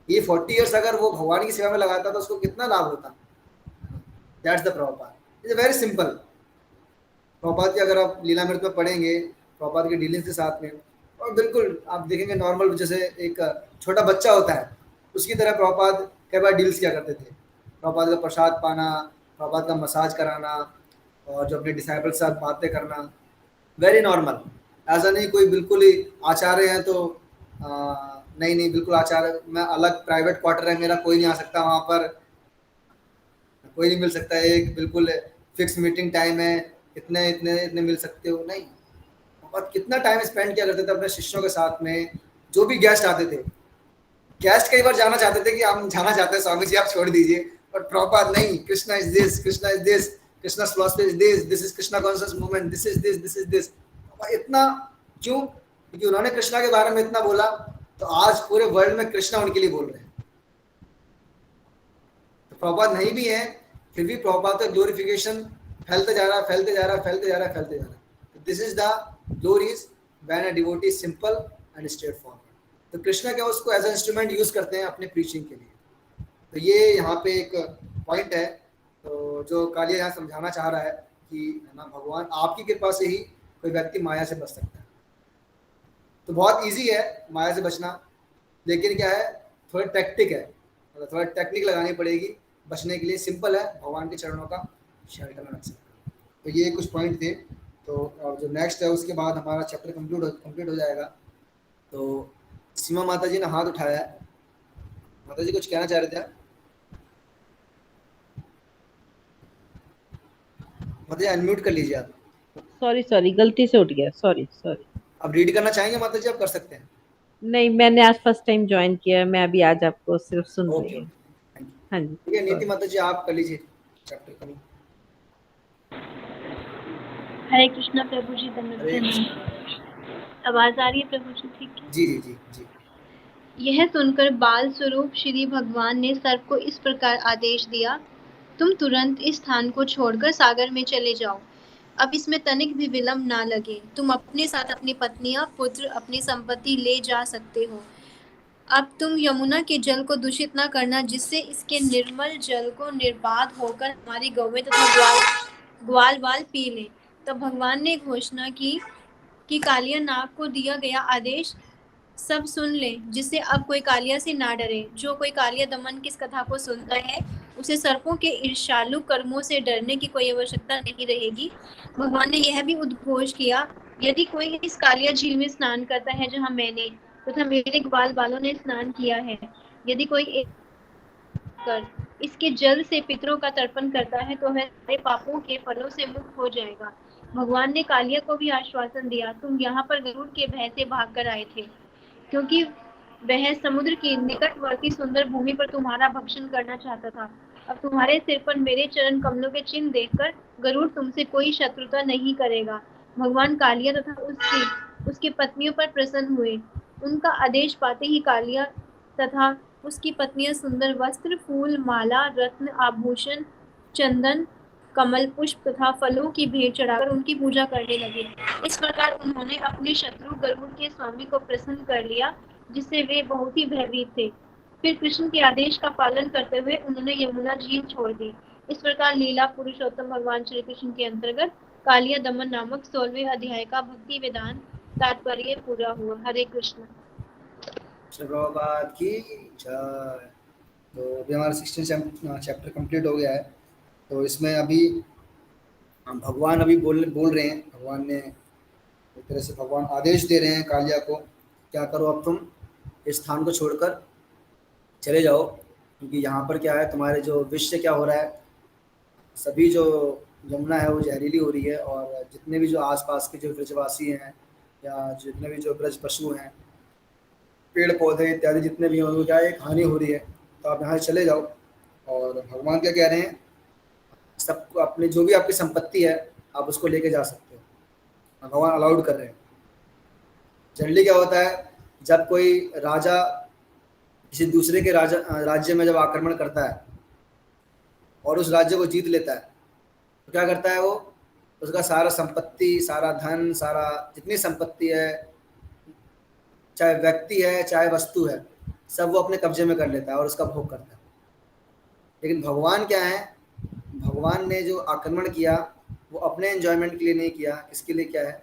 ये 40 years अगर वो भगवान की सेवा में लगाता तो उसको कितना लाभ होता। That's the Prabhupada. It's very simple. Prabhupada की अगर आप लीलामृत में पढ़ेंगे, प्रभुपाद के डीलिंग्स के साथ में, और बिल्कुल आप देखेंगे नॉर्मल जैसे एक छोटा बच्चा होता है उसकी तरह प्रभुपाद कई बार डील्स किया करते थे। प्रभुपाद का प्रसाद पाना, प्रभुपाद का मसाज कराना, और जो अपने डिसाइपल के साथ बातें करना, वेरी नॉर्मल। ऐसा नहीं कोई बिल्कुल ही आचार्य हैं तो नहीं बिल्कुल आचार्य, मैं अलग प्राइवेट क्वार्टर है मेरा, कोई नहीं आ सकता वहाँ पर, कोई नहीं मिल सकता, एक बिल्कुल फिक्स मीटिंग टाइम है, इतने इतने इतने मिल सकते हो, नहीं। और कितना टाइम स्पेंड किया करते थे अपने शिष्यों के साथ में। जो भी गेस्ट आते थे, गेस्ट कई बार जाना चाहते थे कि हम जाना चाहते हैं स्वामी जी, आप छोड़ दीजिए, पर प्रभुपाद नहीं, Krishna is this, Krishna is this, Krishna philosophy is this, this is Krishna conscious movement, this is this, this is this. इतना क्यों? क्योंकि उन्होंने कृष्णा के बारे में इतना बोला, तो आज पूरे वर्ल्ड में कृष्णा उनके लिए बोल रहे हैं। तो प्रभुपाद नहीं भी है, फिर भी प्रभुपाद का ग्लोरिफिकेशन फैलते जा रहा, फैलते जा रहा, फैलते जा रहा, फैलते जा रहा। This is the glories when a devotee is simple and straightforward. तो कृष्णा क्या उसको एज ए इंस्ट्रूमेंट यूज करते हैं अपने प्रीचिंग के लिए। तो ये यहाँ पे एक पॉइंट है, तो जो कालिया यहाँ समझाना चाह रहा है कि ना भगवान आपकी कृपा से ही कोई व्यक्ति माया से बच सकता है। तो बहुत इजी है माया से बचना, लेकिन क्या है, थोड़ा टेक्निक है, मतलब थोड़ा टेक्निक लगानी पड़ेगी बचने के लिए। सिंपल है, भगवान के चरणों का शेल्टर में रख सकते हैं। तो ये कुछ पॉइंट थे। तो और जो नेक्स्ट है उसके बाद हमारा चैप्टर कंप्लीट हो जाएगा। तो सीमा माता जी ने हाथ उठाया है, माता जी कुछ कहना चाह रहे थे आप? माता जी अनम्यूट कर लीजिए आप। सॉरी गलती से उठ गया, सॉरी। अब रीड करना चाहेंगे माता जी? आप कर सकते हैं। नहीं, मैंने आज फर्स्ट टाइम ज्वाइन किया है, मैं अभी आज आपको सिर्फ सुन रही हूँ। हाँ जी, ठीक है नीति माता जी आप कर लीजिए चैप्टर का। हरे कृष्णा प्रभु जी, धन्यवाद। आवाज आ रही है प्रभु जी? ठीक है जी जी जी जी। यह सुनकर बाल स्वरूप श्री भगवान ने सर्प को इस प्रकार आदेश दिया, तुम तुरंत इस स्थान को छोड़कर सागर में चले जाओ। अब इसमें तनिक भी विलंब ना लगे। तुम अपने साथ अपनी पत्नियां, पुत्र, अपनी संपत्ति ले जा सकते हो। अब तुम यमुना के जल को दूषित न करना, जिससे इसके निर्मल जल को निर्बाध होकर हमारी गौवें तथा ग्वाल वाल पी लें। तब भगवान ने घोषणा की कि कालिया नाग को दिया गया आदेश सब सुन ले, जिससे अब कोई कालिया से ना डरे। जो कोई कालिया दमन की इस कथा को सुनता है, उसे सर्पों के ईर्ष्यालु कर्मों से डरने की कोई आवश्यकता नहीं रहेगी। भगवान ने यह भी उद्घोष किया, यदि कोई इस कालिया झील में स्नान करता है जहाँ मैंने तथा मेरे ग्वाल बालों ने स्नान किया है, यदि कोई कर इसके जल से पितरों का तर्पण करता है, तो वह सारे पापों के फलों से मुक्त हो जाएगा। भगवान ने कालिया को भी आश्वासन दिया, तुम यहाँ पर गरुड़ के भय से भाग कर आए थे, क्योंकि वह समुद्र की निकटवर्ती सुंदर भूमि पर तुम्हारा भक्षण करना चाहता था। अब तुम्हारे सिर पर मेरे चरण कमलों के चिन्ह देखकर गरुड़ तुमसे कोई शत्रुता नहीं करेगा। भगवान कालिया तथा उसकी पत्नियों पर प्रसन्न हुए। उनका आदेश पाते ही कालिया तथा उसकी पत्नियां सुंदर वस्त्र, फूल, माला, रत्न, आभूषण, चंदन कमल पुष्प तथा फलों की भेंट चढ़ाकर उनकी पूजा करने लगे। इस प्रकार उन्होंने अपने शत्रु गरुड़ के स्वामी को प्रसन्न कर लिया, जिससे वे बहुत ही भयभीत थे। फिर कृष्ण के आदेश का पालन करते हुए उन्होंने यमुना झील छोड़ दी। इस प्रकार लीला पुरुषोत्तम भगवान श्री कृष्ण के अंतर्गत कालिया दमन नामक 16वें अध्याय का भक्ति वेदांत तात्पर्य पूरा हुआ। हरे कृष्ण। श्री प्रभुपाद की जय। तो अभी हमारा 16 चैप्टर कंप्लीट हो गया है। तो इसमें अभी भगवान अभी बोल रहे हैं, भगवान ने एक तरह से भगवान आदेश दे रहे हैं कालिया को, क्या करो अब तुम इस स्थान को छोड़कर चले जाओ, क्योंकि यहाँ पर क्या है, तुम्हारे जो विष से क्या हो रहा है, सभी जो यमुना है वो जहरीली हो रही है, और जितने भी जो आसपास के जो ब्रजवासी हैं या जितने भी जो ब्रज पशु हैं, पेड़ पौधे इत्यादि जितने भी हैं, उनको क्या एक हानि हो रही है, तो आप यहाँ से चले जाओ। और भगवान क्या कह रहे हैं, सबको अपने जो भी आपकी संपत्ति है आप उसको लेके जा सकते हो, भगवान अलाउड कर रहे हैं। जनरली क्या होता है, जब कोई राजा किसी दूसरे के राज्य में जब आक्रमण करता है और उस राज्य को जीत लेता है, तो क्या करता है, वो उसका सारा संपत्ति, सारा धन, सारा जितनी संपत्ति है, चाहे व्यक्ति है चाहे वस्तु है, सब वो अपने कब्जे में कर लेता है और उसका भोग करता है। लेकिन भगवान क्या है, भगवान ने जो आक्रमण किया वो अपने एंजॉयमेंट के लिए नहीं किया, किसके लिए किया है,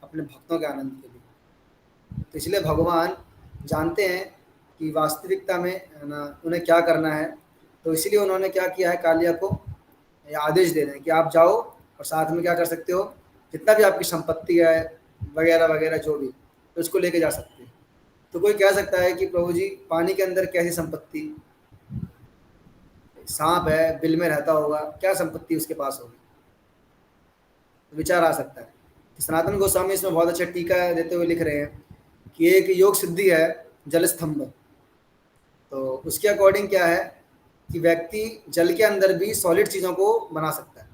अपने भक्तों के आनंद के लिए। तो इसलिए भगवान जानते हैं कि वास्तविकता में ना उन्हें क्या करना है, तो इसलिए उन्होंने क्या किया है, कालिया को आदेश दे रहे हैं कि आप जाओ और साथ में क्या कर सकते हो, जितना भी आपकी संपत्ति है वगैरह वगैरह जो भी, तो उसको लेके जा सकते हैं। तो कोई कह सकता है कि प्रभु जी पानी के अंदर कैसी संपत्ति, सांप है, बिल में रहता होगा, क्या संपत्ति उसके पास होगी, तो विचार आ सकता है। तो सनातन गोस्वामी इसमें बहुत अच्छा टीका देते हुए लिख रहे हैं कि एक योग सिद्धि है जल स्तंभ। तो उसके अकॉर्डिंग क्या है कि व्यक्ति जल के अंदर भी सॉलिड चीज़ों को बना सकता है।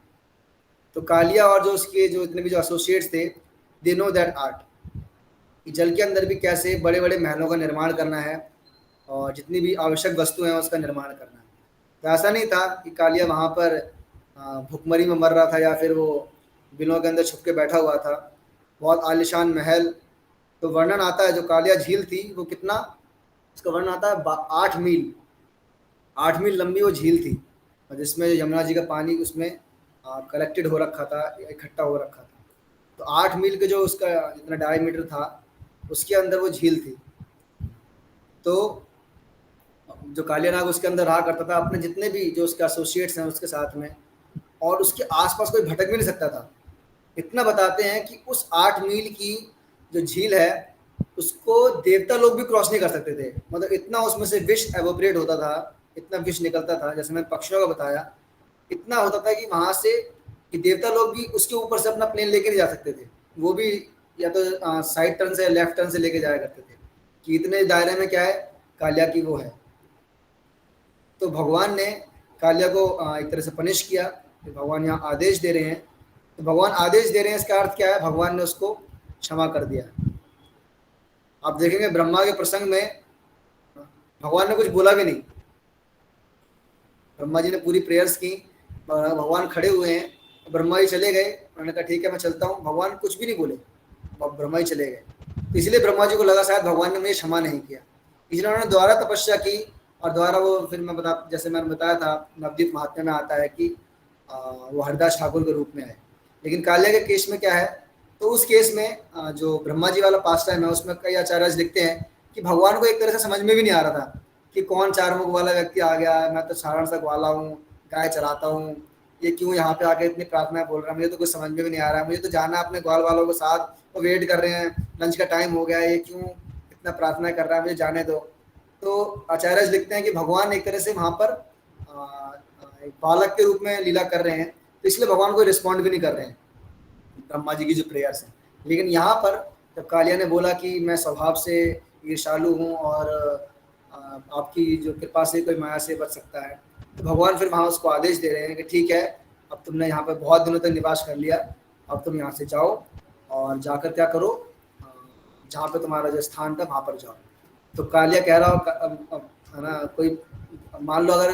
तो कालिया और जो उसके जो इतने भी जो एसोसिएट्स थे, दे नो दैट आर्ट, कि जल के अंदर भी कैसे बड़े बड़े महलों का निर्माण करना है और जितनी भी आवश्यक वस्तुएं हैं उसका निर्माण करना है। तो ऐसा नहीं था कि कालिया वहाँ पर भुखमरी में मर रहा था या फिर वो बिलों के अंदर छुप के बैठा हुआ था। बहुत आलिशान महल, तो वर्णन आता है जो कालिया झील थी वो कितना, उसका वर्णन आता है 8 मील लंबी वो झील थी, और जिसमें यमुना जी का पानी उसमें कलेक्टेड हो रखा था, इकट्ठा हो रखा था। तो 8 मील के जो उसका जितना डायमीटर था उसके अंदर वो झील थी। तो जो कालिया नाग उसके अंदर रहा करता था अपने जितने भी जो उसके एसोसिएट्स हैं उसके साथ में, और उसके आसपास कोई भटक भी नहीं सकता था। इतना बताते हैं कि उस 8 मील की जो झील है उसको देवता लोग भी क्रॉस नहीं कर सकते थे, मतलब इतना उसमें से विष एवोपरेट होता था, इतना विष निकलता था, जैसे मैंने पक्षियों का बताया, इतना होता था कि वहाँ से कि देवता लोग भी उसके ऊपर से अपना प्लेन लेके नहीं जा सकते थे, वो भी या तो साइड टर्न से लेफ्ट टर्न से लेके जाया करते थे, कि इतने दायरे में क्या है, कालिया की वो है। तो भगवान ने कालिया को एक तरह से पनिश किया, तो भगवान यहाँ आदेश दे रहे हैं। तो भगवान आदेश दे रहे हैं इसका अर्थ क्या है, भगवान ने उसको क्षमा कर दिया। आप देखेंगे ब्रह्मा के प्रसंग में भगवान ने कुछ बोला भी नहीं, ब्रह्मा जी ने पूरी प्रेयर्स की, भगवान खड़े हुए हैं, ब्रह्मा जी चले गए, उन्होंने कहा ठीक है मैं चलता हूँ, भगवान कुछ भी नहीं बोले, ब्रह्मा जी चले गए। तो इसलिए ब्रह्मा जी को लगा शायद भगवान ने मुझे क्षमा नहीं किया, इसलिए उन्होंने दोबारा तपस्या की, और दोबारा वो फिर जैसे मैंने बताया था नवदीप महात्म्य में आता है कि वो हरदास ठाकुर के रूप में आए। लेकिन कालिया के केस में क्या है, तो उस केस में जो ब्रह्मा जी वाला पास टाइम है उसमें कई आचार्य लिखते हैं कि भगवान को एक तरह से समझ में भी नहीं आ रहा था कि कौन 4 मुख वाला व्यक्ति आ गया, मैं तो साधारण सा ग्वाला हूँ, गाय चराता हूँ, ये क्यों यहाँ पे आके इतनी प्रार्थनाएं बोल रहा है, मुझे तो कुछ समझ में भी नहीं आ रहा है, मुझे तो जाना अपने ग्वाल वालों के साथ, वो वेट कर रहे हैं, लंच का टाइम हो गया है, ये क्यों इतना प्रार्थना कर रहा है, मुझे जाने दो। तो आचार्य लिखते हैं कि भगवान एक तरह से वहाँ पर एक बालक के रूप में लीला कर रहे हैं, तो इसलिए भगवान को रिस्पॉन्ड भी नहीं कर रहे हैं ब्रह्मा जी की जो प्रेयर्स हैं। लेकिन यहाँ पर जब कालिया ने बोला कि मैं स्वभाव से ईर्ष्यालु हूँ और आपकी जो कृपा से कोई माया से बच सकता है, तो भगवान फिर वहाँ उसको आदेश दे रहे हैं कि ठीक है, अब तुमने यहाँ पर बहुत दिनों तक निवास कर लिया, अब तुम यहाँ से जाओ और जाकर क्या करो, जहाँ पे तुम्हारा जो स्थान था वहाँ पर जाओ। तो कालिया कह रहा हो है ना, कोई मान लो अगर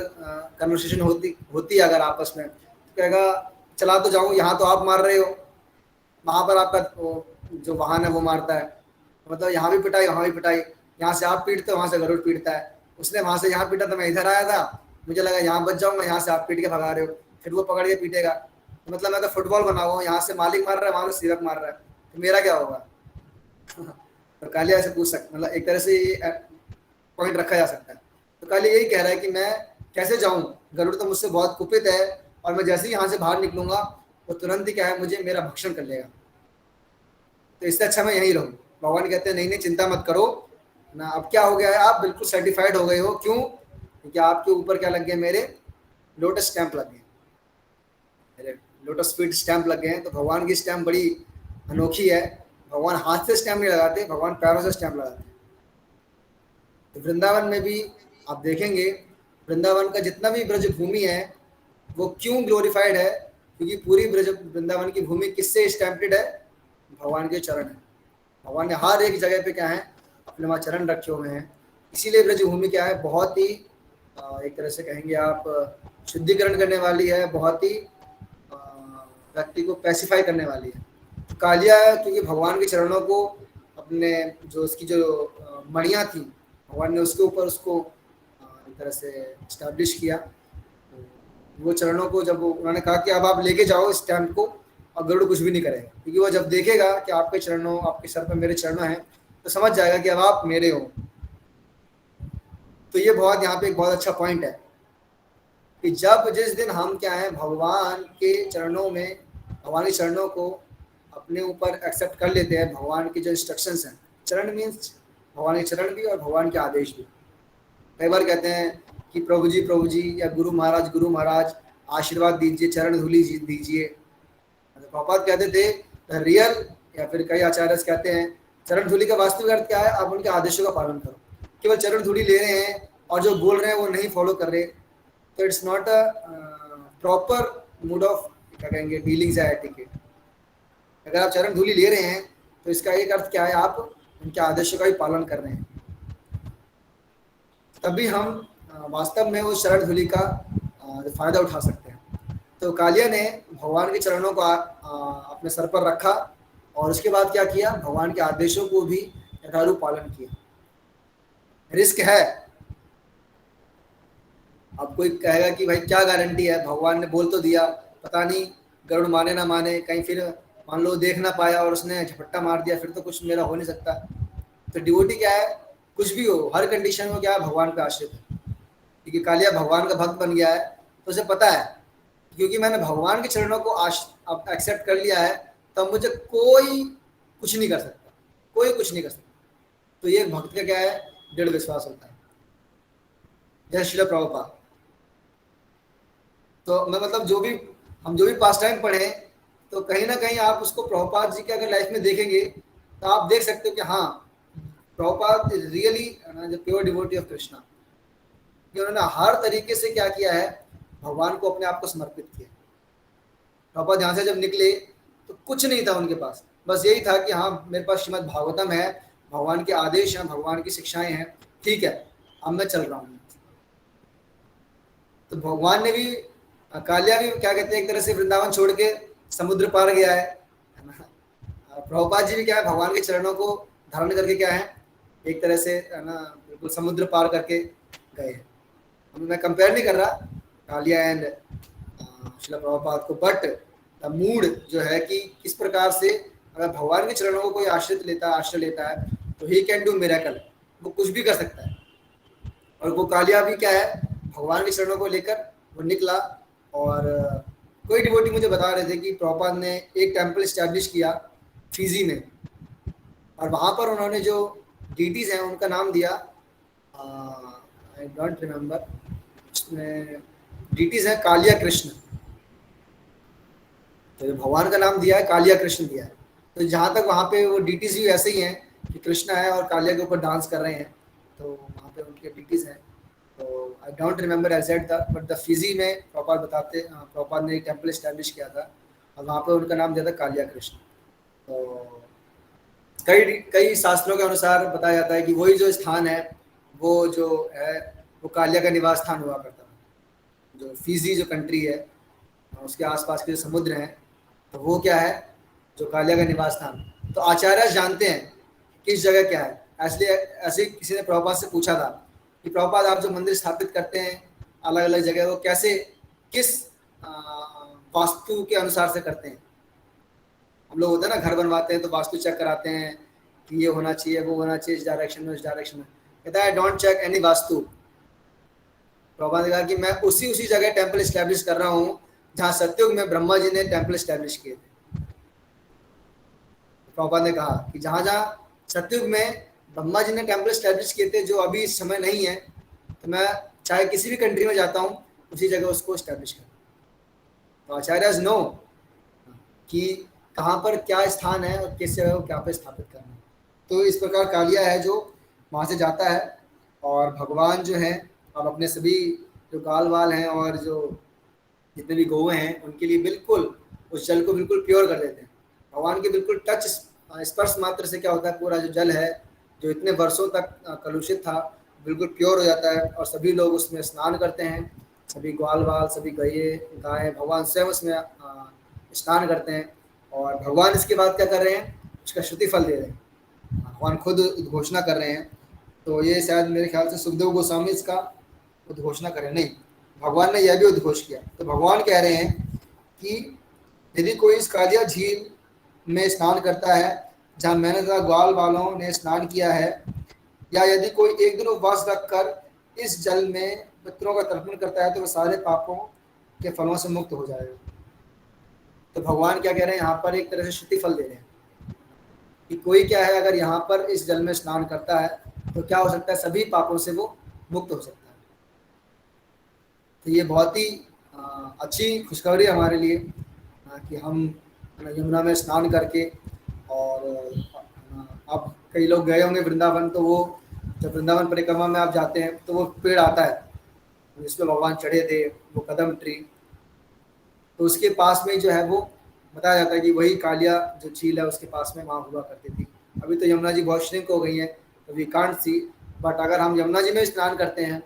कन्वर्सेशन होती अगर आपस में, तो कहेगा चला तो जाऊं, यहाँ तो आप मार रहे हो, वहां पर आपका जो वाहन है वो मारता है, मतलब यहाँ भी पिटाई वहां भी पिटाई, यहाँ से आप पीटते हो वहां से गरुड़ पीटता है। उसने वहां से यहाँ पीटा तो मैं इधर आया था, मुझे लगा यहाँ बच जाऊंगा, यहाँ से आप पीट के भगा रहे हो, फिर वो पकड़ के पीटेगा। तो मतलब मैं तो फुटबॉल बना हुआ हूँ, यहाँ से मालिक मार रहा है, वहां से सेवक मार रहा है, तो मेरा क्या होगा? तो कालिया ऐसे पूछ सकता, मतलब एक तरह से पॉइंट रखा जा सकता है। तो कालिया यही कह रहा है कि मैं कैसे जाऊं, गरुड़ तो मुझसे बहुत कुपित है, और मैं जैसे ही यहाँ से बाहर निकलूंगा वो तुरंत ही क्या है, मुझे मेरा भक्षण कर लेगा, तो इससे अच्छा मैं यहीं रहूं। भगवान कहते हैं नहीं नहीं चिंता मत करो ना, अब क्या हो गया है, आप बिल्कुल सर्टिफाइड हो गए हो। क्यों? क्योंकि आपके ऊपर क्या लग गए, मेरे लोटस स्टैंप लग गए, मेरे लोटस फीट स्टैंप लग गए हैं। तो भगवान की स्टैंप बड़ी अनोखी है, भगवान हाथ से स्टैंप नहीं लगाते, भगवान पैरों से स्टैंप लगाते हैं। तो वृंदावन में भी आप देखेंगे, वृंदावन का जितना भी ब्रज भूमि है वो क्यों ग्लोरीफाइड है, क्योंकि पूरी ब्रज वृंदावन की भूमि किससे स्टैम्प्ड है, भगवान के चरण है। भगवान ने हर एक जगह पे क्या है, अपने वहाँ चरण रखे हुए हैं। इसीलिए ब्रज भूमि क्या है, बहुत ही एक तरह से कहेंगे आप शुद्धिकरण करने वाली है, बहुत ही व्यक्ति को पैसिफाई करने वाली है। तो कालिया क्योंकि भगवान के चरणों को अपने जो उसकी जो मणियाँ थी, भगवान ने उसके ऊपर उसको एक तरह से इस्टेब्लिश किया। तो वो चरणों को जब उन्होंने कहा कि अब आप लेके जाओ इस स्टैम्प को, और गरुड़ कुछ भी नहीं करेगा, क्योंकि वो जब देखेगा कि आपके चरणों, आपके सर पर मेरे चरणों हैं, तो समझ जाएगा कि अब आप मेरे हो। तो ये बहुत यहाँ पे एक बहुत अच्छा पॉइंट है कि जब जिस दिन हम क्या है, भगवान के चरणों में, भगवान के चरणों को अपने ऊपर एक्सेप्ट कर लेते हैं, भगवान की जो इंस्ट्रक्शंस हैं, चरण मीन्स भगवान के चरण भी और भगवान के आदेश भी। कई बार कहते हैं कि प्रभु जी या गुरु महाराज आशीर्वाद दीजिए, चरण धूलि दीजिए। प्रभुपाद कहते थे रियल, या फिर कई आचार्य कहते हैं चरण धूलि का वास्तविक अर्थ क्या है, आप उनके आदेशों का पालन करो। केवल चरण धूलि ले रहे हैं और जो बोल रहे हैं वो नहीं फॉलो कर रहे, तो it's not a proper mood off क्या कहेंगे डीलिंग्स या एटिकेट। अगर आप चरण धूलि ले रहे हैं तो इसका एक अर्थ क्या है, आप उनके आदेशों का भी पालन कर रहे हैं, तभी हम वास्तव में उस चरण धूलि का फायदा उठा सकते हैं। तो कालिया ने भगवान के चरणों को अपने सर पर रखा, और उसके बाद क्या किया, भगवान के आदेशों को भी यथारूप पालन किया। रिस्क है, अब कोई कहेगा कि भाई क्या गारंटी है, भगवान ने बोल तो दिया, पता नहीं गरुड़ माने ना माने, कहीं फिर मान लो देख ना पाया और उसने झपट्टा मार दिया, फिर तो कुछ मेरा हो नहीं सकता। तो डिवोटी क्या है, कुछ भी हो हर कंडीशन में क्या है, भगवान पे आश्रित है। क्योंकि कालिया भगवान का भक्त बन गया है, तो उसे पता है क्योंकि मैंने भगवान के चरणों को एक्सेप्ट कर लिया है, तब मुझे कोई कुछ नहीं कर सकता, कोई कुछ नहीं कर सकता। तो ये भक्त का क्या है, दृढ़ विश्वास होता है। जय श्रील प्रभुपाद। तो मैं मतलब हम जो भी पास टाइम पढ़े, तो कहीं ना कहीं आप उसको प्रभुपाद जी के अगर लाइफ में देखेंगे तो आप देख सकते हो कि हाँ, Prabhupada is really the pure devotee of Krishna. उन्होंने हर तरीके से क्या किया है, भगवान को अपने आप को समर्पित किया। प्रभुपाद यहाँ से जब निकले तो कुछ नहीं था उनके पास, बस यही था कि हाँ मेरे पास श्रीमद् भागवतम है, भगवान के आदेश हैं, भगवान की शिक्षाएं हैं, ठीक है अब मैं चल रहा हूँ। तो भगवान ने भी, कालिया भी क्या कहते हैं, एक तरह से वृंदावन छोड़ के समुद्र पार गया है ना। प्रभुपाद जी भी क्या है, भगवान के चरणों को धारण करके क्या है, एक तरह से है ना बिल्कुल समुद्र पार करके गए। मैं कंपेयर नहीं कर रहा कालिया एंड श्रील प्रभुपाद को, बट द मूड जो है कि किस प्रकार से अगर भगवान के चरणों को कोई आश्रय लेता है तो ही कैन डू मिरेकल, वो कुछ भी कर सकता है। और वो कालिया भी क्या है, भगवान के चरणों को लेकर वो निकला। और कोई डिवोटी मुझे बता रहे थे कि प्रभुपाद ने एक टेम्पल इस्टेब्लिश किया फिजी में, और वहाँ पर उन्होंने जो डीटीज हैं उनका नाम दिया, आई डोंट रिमेम्बर, उसमें डीटीज हैं कालिया कृष्ण। तो भगवान का नाम दिया है कालिया कृष्ण दिया है। तो जहाँ तक वहाँ पे वो डीटीज भी ऐसे ही हैं कि कृष्णा है और कालिया के ऊपर डांस कर रहे हैं, तो वहाँ पे उनके डीटीज हैं। तो आई डोंट रिमेम्बर एग्जैक्ट था, बट द फिजी में प्रभुपाद ने एक टेम्पल इस्टेब्लिश किया था और वहाँ पे उनका नाम दिया था कालिया कृष्ण। तो कई शास्त्रों के अनुसार बताया जाता है कि वही जो स्थान है वो जो है वो कालिया का निवास स्थान हुआ करता है। जो फिजी जो कंट्री है उसके आसपास के जो समुद्र हैं, तो वो क्या है, जो कालिया का निवास स्थान। तो आचार्य जानते हैं किस जगह क्या है। इसलिए ऐसे किसी ने प्रभुपाद से पूछा था कि प्रभुपाद आप जो मंदिर स्थापित करते हैं अलग अलग जगह, वो कैसे, किस वास्तु के अनुसार से करते हैं। हम लोग होता है ना, घर बनवाते हैं तो वास्तु चेक कराते हैं कि ये होना चाहिए, वो होना चाहिए, इस डायरेक्शन में, उस डायरेक्शन में। कहता है don't check any vastu. Prabhupada ने कहा कि मैं उसी जगह टेम्पल स्टैब्लिश कर रहा हूँ जहाँ सतयुग में ब्रह्मा जी ने टेम्पल स्टैब्लिश किए थे। प्रभुपाद ने कहा कि जहाँ जहाँ सतयुग में ब्रह्मा जी ने टेम्पल स्टैब्लिश किए थे, जो अभी इस समय नहीं है, तो मैं चाहे किसी भी कंट्री में जाता हूँ उसी जगह उसको स्टैब्लिश कर। तो आचार्य नो कि कहाँ पर क्या स्थान है और किस जगह को क्या पे स्थापित करना है। तो इस प्रकार कालिया है जो वहाँ से जाता है, और भगवान जो है अब अपने सभी जो गाल वाल हैं और जो जितने भी गौएं हैं उनके लिए बिल्कुल उस जल को बिल्कुल प्योर कर देते हैं। भगवान के बिल्कुल टच स्पर्श मात्र से क्या होता है, पूरा जो जल है जो इतने वर्षों तक कलुषित था बिल्कुल प्योर हो जाता है, और सभी लोग उसमें स्नान करते हैं। सभी ग्वाल वाल, सभी गाय, भगवान स्वयं उसमें स्नान करते हैं। और भगवान इसके बाद क्या कर रहे हैं, उसका श्रुति फल दे रहे हैं। भगवान खुद उद्घोषणा कर रहे हैं। तो ये शायद मेरे ख्याल से सुखदेव गोस्वामी इसका उद्घोषणा करें, नहीं, भगवान ने यह भी उद्घोष किया। तो भगवान कह रहे हैं कि यदि कोई इस कालिया झील में स्नान करता है जहाँ मैंने तथा ग्वाल वालों ने स्नान किया है, या यदि कोई एक दिन उपवास रखकर इस जल में पितरों का तर्पण करता है, तो वह सारे पापों के फलों से मुक्त हो जाएगा। तो भगवान क्या कह रहे हैं, यहाँ पर एक तरह से श्रुति फल दे रहे हैं कि कोई क्या है, अगर यहाँ पर इस जल में स्नान करता है तो क्या हो सकता है, सभी पापों से वो मुक्त हो सकता है। तो ये बहुत ही अच्छी खुशखबरी है हमारे लिए कि हम यमुना में स्नान करके, और अब कई लोग गए होंगे वृंदावन, तो वो जब वृंदावन परिक्रमा में आप जाते हैं तो वो पेड़ आता है जिसमें भगवान चढ़े थे, वो कदम ट्री, तो उसके पास में जो है वो बताया जाता है कि वही कालिया जो झील है उसके पास में वहाँ हुआ करती थी। अभी तो यमुना जी बहुत श्रिंक हो गई है, तो वी कांट सी, बट अगर हम यमुना जी में स्नान करते हैं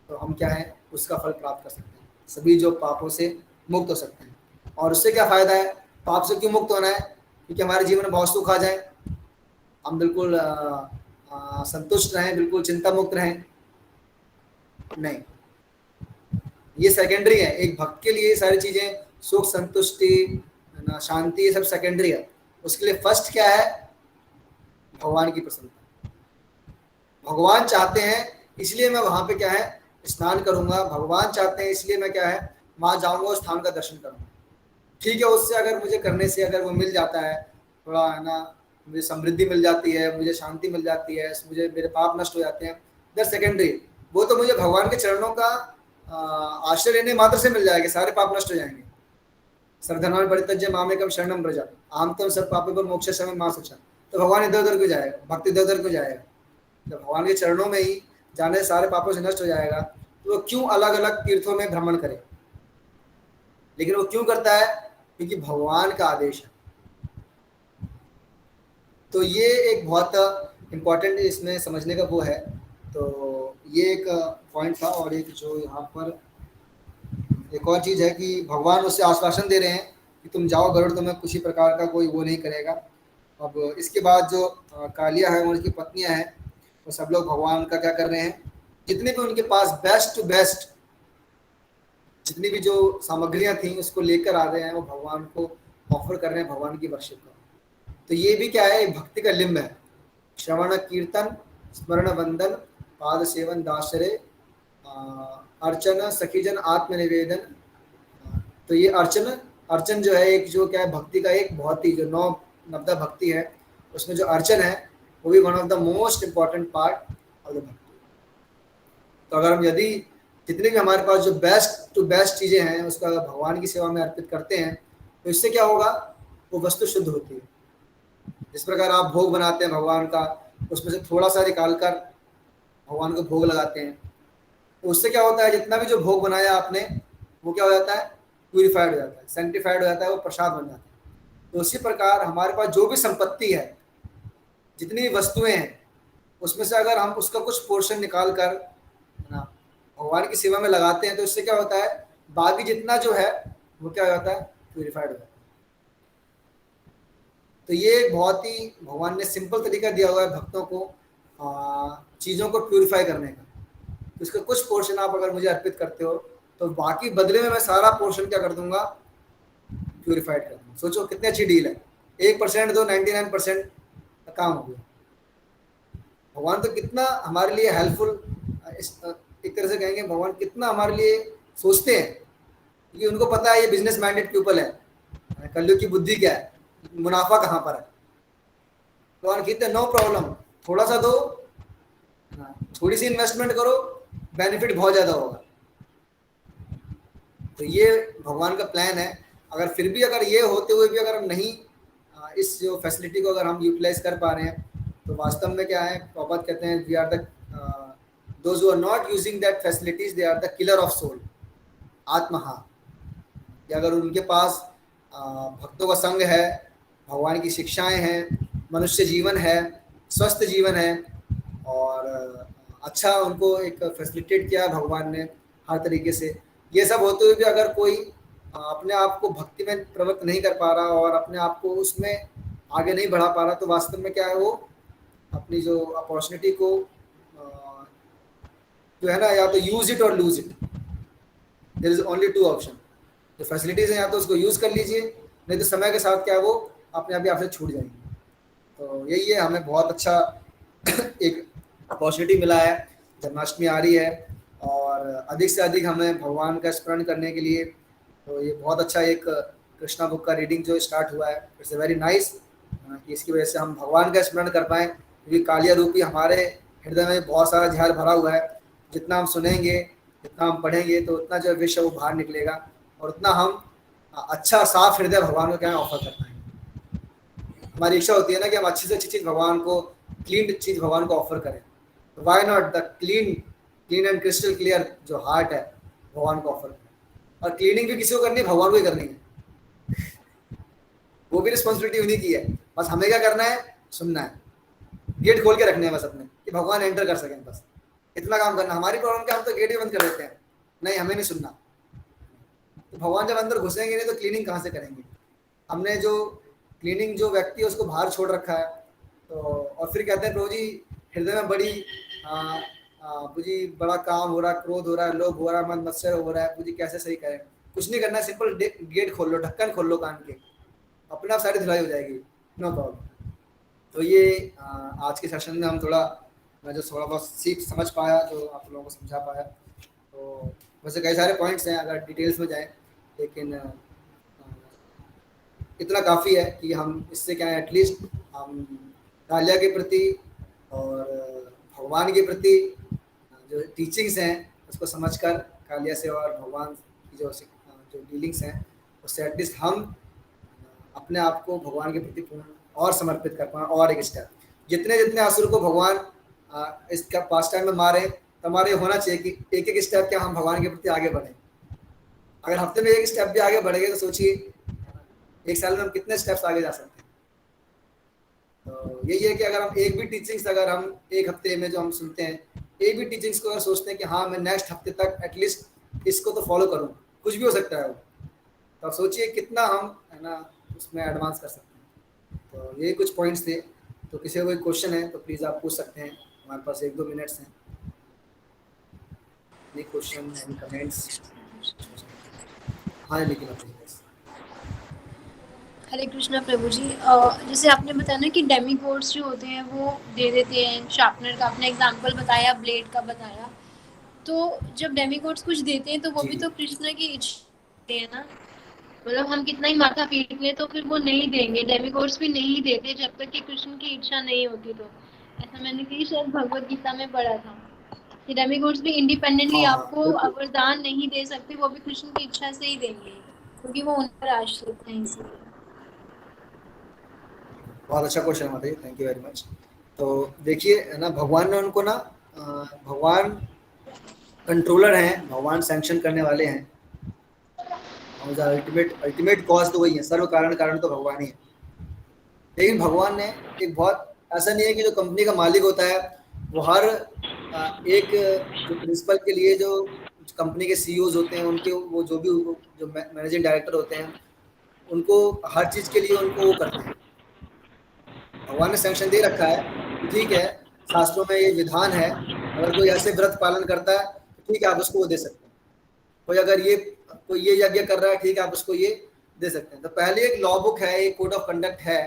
तो हम क्या है, उसका फल प्राप्त कर सकते हैं, सभी जो पापों से मुक्त हो सकते हैं। और उससे क्या फ़ायदा है, पाप से क्यों मुक्त होना है, क्योंकि हमारे जीवन में बहुत सुख आ जाए, हम बिल्कुल संतुष्ट रहें, बिल्कुल चिंता मुक्त रहें। नहीं, ये सेकेंडरी है। एक भक्त के लिए सारी चीज़ें, सुख, संतुष्टि, शांति, ये सब सेकेंडरी है। उसके लिए फर्स्ट क्या है, भगवान की प्रसन्नता। भगवान चाहते हैं इसलिए मैं वहाँ पे क्या है स्नान करूँगा, भगवान चाहते हैं इसलिए मैं क्या है वहाँ जाऊँगा, उस स्थान का दर्शन करूँगा। ठीक है, उससे अगर मुझे करने से अगर वो मिल जाता है, थोड़ा है ना, मुझे समृद्धि मिल जाती है, मुझे शांति मिल जाती है, मुझे मेरे पाप नष्ट हो जाते हैं, दैट सेकेंडरी। वो तो मुझे भगवान के चरणों का आश्रय लेने मात्र से मिल जाएगा, सारे पाप नष्ट हो जाएंगे। सर्वधर्मान् परित्यज्य मामेकं शरणं व्रज अहं त्वं सर्वपापेभ्यो मोक्षयिष्यामि मा शुचः। तो भगवान इधर उधर क्यों जाएगा, भक्ति इधर उधर क्यों जाएगा, जब भगवान के चरणों में ही जाने से सारे पापों से नष्ट हो जाएगा, तो वो क्यों अलग अलग तीर्थों में भ्रमण करे। लेकिन वो क्यों करता है, क्योंकि भगवान का आदेश है। तो ये एक बहुत इम्पोर्टेंट इसमें समझने का वो है। तो ये एक पॉइंट था। और एक जो यहाँ पर एक और चीज़ है कि भगवान उससे आश्वासन दे रहे हैं कि तुम जाओ, गरुड़ तुम्हें किसी प्रकार का कोई वो नहीं करेगा। अब इसके बाद जो कालिया है और उनकी पत्नियां हैं, वो सब लोग भगवान का क्या कर रहे हैं, जितने भी उनके पास बेस्ट टू बेस्ट जितनी भी जो सामग्रियां थी उसको लेकर आ रहे हैं, वो भगवान को ऑफर कर रहे हैं, भगवान की वर्शिप का। तो ये भी क्या है, भक्ति का लिम्ब है। श्रवण कीर्तन स्मरण वंदन पाद सेवन दासरे अर्चन सखीजन आत्मनिवेदन। तो ये अर्चन जो है एक जो क्या है भक्ति का एक बहुत ही जो नवदा भक्ति है, उसमें जो अर्चन है वो भी one of the most important part of the भक्ति। तो अगर हम यदि जितने भी हमारे पास जो बेस्ट टू बेस्ट चीज़ें हैं उसका भगवान की सेवा में अर्पित करते हैं, तो इससे क्या होगा, वो वस्तु शुद्ध होती है। जिस प्रकार आप भोग बनाते हैं भगवान का, उसमें से थोड़ा सा निकाल कर भगवान को भोग लगाते हैं, तो उससे क्या होता है, जितना भी जो भोग बनाया आपने वो क्या हो जाता है, प्यूरिफाइड हो जाता है, सेंटिफाइड हो जाता है, वो प्रसाद बन जाता है। तो उसी प्रकार हमारे पास जो भी संपत्ति है, जितनी भी वस्तुएं हैं, उसमें से अगर हम उसका कुछ पोर्शन निकाल कर ना भगवान की सेवा में लगाते हैं, तो इससे क्या होता है, बाकी जितना जो है वो क्या हो जाता है, प्यूरिफाइड हो जाता है। तो ये एक बहुत ही भगवान ने सिंपल तरीका दिया हुआ है भक्तों को चीज़ों को प्यूरिफाई करने का। तो इसका कुछ पोर्शन आप अगर मुझे अर्पित करते हो तो बाकी बदले में मैं सारा पोर्शन क्या कर दूंगा, प्यूरिफाइड कर दूंगा। सोचो कितनी अच्छी डील है, 1% दो 99% काम हो गया। भगवान तो कितना हमारे लिए हेल्पफुल, एक तरह से कहेंगे भगवान कितना हमारे लिए सोचते हैं, क्योंकि उनको पता है ये बिजनेस माइंडेड पीपल है, कलयुग की बुद्धि क्या है, मुनाफा कहाँ पर है। भगवान कहते हैं नो प्रॉब्लम, थोड़ा सा दो, थोड़ी सी इन्वेस्टमेंट करो, बेनिफिट बहुत ज़्यादा होगा। तो ये भगवान का प्लान है। अगर फिर भी अगर ये होते हुए भी अगर हम नहीं इस जो फैसिलिटी को अगर हम यूटिलाइज कर पा रहे हैं तो वास्तव में क्या है, प्रॉपत कहते हैं we are the those who are not using that facilities they are the killer of soul. आत्महा कि अगर उनके पास भक्तों का संग है, भगवान की शिक्षाएं हैं, मनुष्य जीवन है, स्वस्थ जीवन है, और अच्छा उनको एक फैसिलिटेट किया है भगवान ने हर तरीके से, ये सब होते हुए भी अगर कोई अपने आप को भक्ति में प्रवृत्त नहीं कर पा रहा और अपने आप को उसमें आगे नहीं बढ़ा पा रहा, तो वास्तव में क्या है, वो अपनी जो अपॉर्चुनिटी को जो है ना, या तो यूज इट और lose it, there is only two option. जो फैसिलिटीज हैं या तो उसको यूज कर लीजिए, नहीं तो समय के साथ क्या है वो अपने आप ही आपसे छूट जाएंगे। तो यही है, हमें बहुत अच्छा एक अपॉर्चुनिटी मिला है, जन्माष्टमी आ रही है और अधिक से अधिक हमें भगवान का स्मरण करने के लिए, तो ये बहुत अच्छा एक कृष्णा बुक का रीडिंग जो स्टार्ट हुआ है, इट्स वेरी नाइस कि इसकी वजह से हम भगवान का स्मरण कर पाएँ, क्योंकि कालिया रूपी हमारे हृदय में बहुत सारा जहर भरा हुआ है। जितना हम सुनेंगे, जितना हम पढ़ेंगे, तो उतना जो विष है वो बाहर निकलेगा और उतना हम अच्छा साफ हृदय भगवान को क्या ऑफर कर पाएंगे। हमारी इच्छा होती है ना कि हम अच्छी से अच्छी चीज़ भगवान को, क्लीन चीज़ भगवान को ऑफर करें, तो why not the clean and crystal clear जो हार्ट है भगवान को ऑफर करें। और क्लीनिंग भी किसी को करनी है, भगवान को ही करनी है, वो भी रिस्पॉन्सिबिलिटी उन्हीं की है। बस हमें क्या करना है, सुनना है, गेट खोल के रखने हैं बस अपने, कि भगवान एंटर कर सकें, बस इतना काम करना। हमारी प्रॉब्लम क्या, हम तो गेट ही बंद कर देते हैं, नहीं हमें नहीं सुनना। तो भगवान जब अंदर घुसेंगे नहीं तो क्लीनिंग कहाँ से करेंगे। हमने जो क्लीनिंग जो व्यक्ति है उसको बाहर छोड़ रखा है, तो और फिर कहते हैं प्रभु जी हृदय में बड़ी प्रभु जी बड़ा काम हो रहा है, क्रोध हो रहा है, लोभ हो रहा है, मन मत्सर हो रहा है, प्रभु जी कैसे सही करें। कुछ नहीं करना है, सिंपल गेट खोल लो, ढक्कन खोल लो कान के, अपने आप सारी धुलाई हो जाएगी, नो प्रॉब्लम। तो ये आज के सेशन में हम थोड़ा, मैं जो थोड़ा बहुत सीख समझ पाया, जो आप लोगों को समझा पाया, तो वैसे कई सारे पॉइंट्स हैं अगर डिटेल्स में जाएं, लेकिन इतना काफ़ी है कि हम इससे क्या है, एटलीस्ट हम कालिया के प्रति और भगवान के प्रति जो टीचिंग्स हैं उसको समझकर कालिया से और भगवान की जो डीलिंग्स हैं उससे एटलीस्ट हम अपने आप को भगवान के प्रति पूर्ण और समर्पित कर पाएँ। और एक स्टेप, जितने जितने असुर को भगवान इसका पास टाइम में मारे, तो हमारे होना चाहिए कि एक एक स्टेप क्या हम भगवान के प्रति आगे बढ़ें। अगर हफ्ते में एक स्टेप भी आगे बढ़ेंगे तो सोचिए एक साल में हम कितने स्टेप्स आगे जा सकते हैं। तो यही है कि अगर हम एक भी टीचिंग्स, अगर हम एक हफ्ते में जो हम सुनते हैं, एक भी टीचिंग्स को अगर सोचते हैं कि हाँ मैं नेक्स्ट हफ्ते तक एटलीस्ट इसको तो फॉलो करूँ, कुछ भी हो सकता है वो, तो आप सोचिए कितना हम है ना उसमें एडवांस कर सकते हैं। तो यही कुछ पॉइंट्स थे। तो किसी को कोई क्वेश्चन है तो प्लीज़ आप पूछ सकते हैं, हमारे पास 1-2 मिनट्स हैं। Any question, any comments? हाँ लेकिन बताइए। हरे कृष्णा प्रभु जी, जैसे आपने बताया ना कि डेमी कोड्स जो होते हैं वो दे देते हैं, शार्पनर का आपने एग्जांपल बताया, ब्लेड का बताया, तो जब डेमी कोड्स कुछ देते हैं तो वो भी तो कृष्ण की इच्छा है ना, मतलब हम कितना ही माथा पीट लें तो फिर वो नहीं देंगे, डेमी कोड्स भी नहीं देते जब तक कि कृष्ण की इच्छा नहीं होती। तो ऐसा मैंने कहीं शायद भगवत गीता में पढ़ा था कि डेमी कोड्स भी इंडिपेंडेंटली आपको वरदान नहीं दे सकते, वो भी कृष्ण की इच्छा से ही देंगे क्योंकि वो उन पर आश्रित हैं। इसलिए बहुत अच्छा क्वेश्चन है माता, थैंक यू वेरी मच। तो देखिए ना, भगवान ने उनको ना, भगवान कंट्रोलर हैं, भगवान सैंक्शन करने वाले हैं, और अल्टीमेट कॉज तो वही है, सर्व कारण कारण तो भगवान ही है। लेकिन भगवान ने एक बहुत, ऐसा नहीं है कि जो कंपनी का मालिक होता है वो हर एक जो प्रिंसिपल के लिए जो कंपनी के सीईओज होते हैं, उनके वो जो भी जो मैनेजिंग डायरेक्टर होते हैं, उनको हर चीज़ के लिए उनको वो करते हैं। भगवान ने सैंक्शन दे रखा है, ठीक है, शास्त्रों में ये विधान है, अगर कोई ऐसे व्रत पालन करता है तो ठीक है, आप उसको वो दे सकते हैं। कोई ये यज्ञ कर रहा है, ठीक है, आप उसको ये दे सकते हैं। तो पहले एक लॉ बुक है, एक कोड ऑफ कंडक्ट है।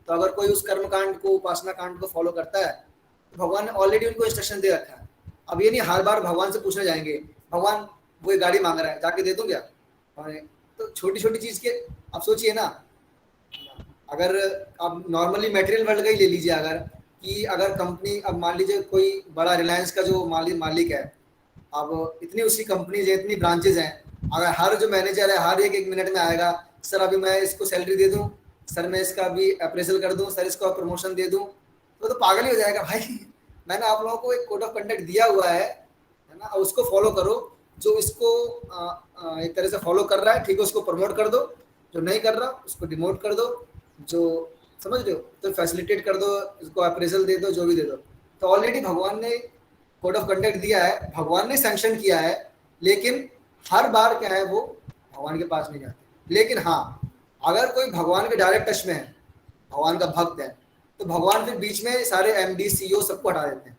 तो अगर कोई उस कर्म कांड को, उपासना कांड को फॉलो करता है तो भगवान ने ऑलरेडी उनको इंस्ट्रक्शन दे रखा है। अब ये नहीं हर बार भगवान से पूछने जाएंगे, भगवान वो एक गाड़ी मांग रहा है, जाके दे दूं क्या? तो छोटी छोटी चीज के आप सोचिए ना, अगर आप नॉर्मली मटेरियल वर्ल्ड का ही ले लीजिए, अगर कंपनी, अब मान लीजिए कोई बड़ा रिलायंस का जो मालिक है, अब इतनी उसकी कंपनीज है, इतनी ब्रांचेज हैं, अगर हर जो मैनेजर है हर एक मिनट में आएगा, सर अभी मैं इसको सैलरी दे दूं, सर मैं इसका अभी अप्रेजल कर दूं, सर इसको प्रमोशन दे दूं, तो पागल ही हो जाएगा भाई। मैंने आप लोगों को एक कोड ऑफ कंडक्ट दिया हुआ है ना, उसको फॉलो करो। जो इसको एक तरह से फॉलो कर रहा है, ठीक है, उसको प्रमोट कर दो, जो नहीं कर रहा उसको डिमोट कर दो, जो समझ रहे हो तो फैसिलिटेट कर दो, इसको अप्रेजल दे दो, जो भी दे दो। तो ऑलरेडी भगवान ने कोड ऑफ कंडक्ट दिया है, भगवान ने सैंक्शन किया है, लेकिन हर बार क्या है वो भगवान के पास नहीं जाते। लेकिन हाँ, अगर कोई भगवान के डायरेक्ट टच में है, भगवान का भक्त है, तो भगवान फिर बीच में सारे एमडी सीईओ सबको हटा देते हैं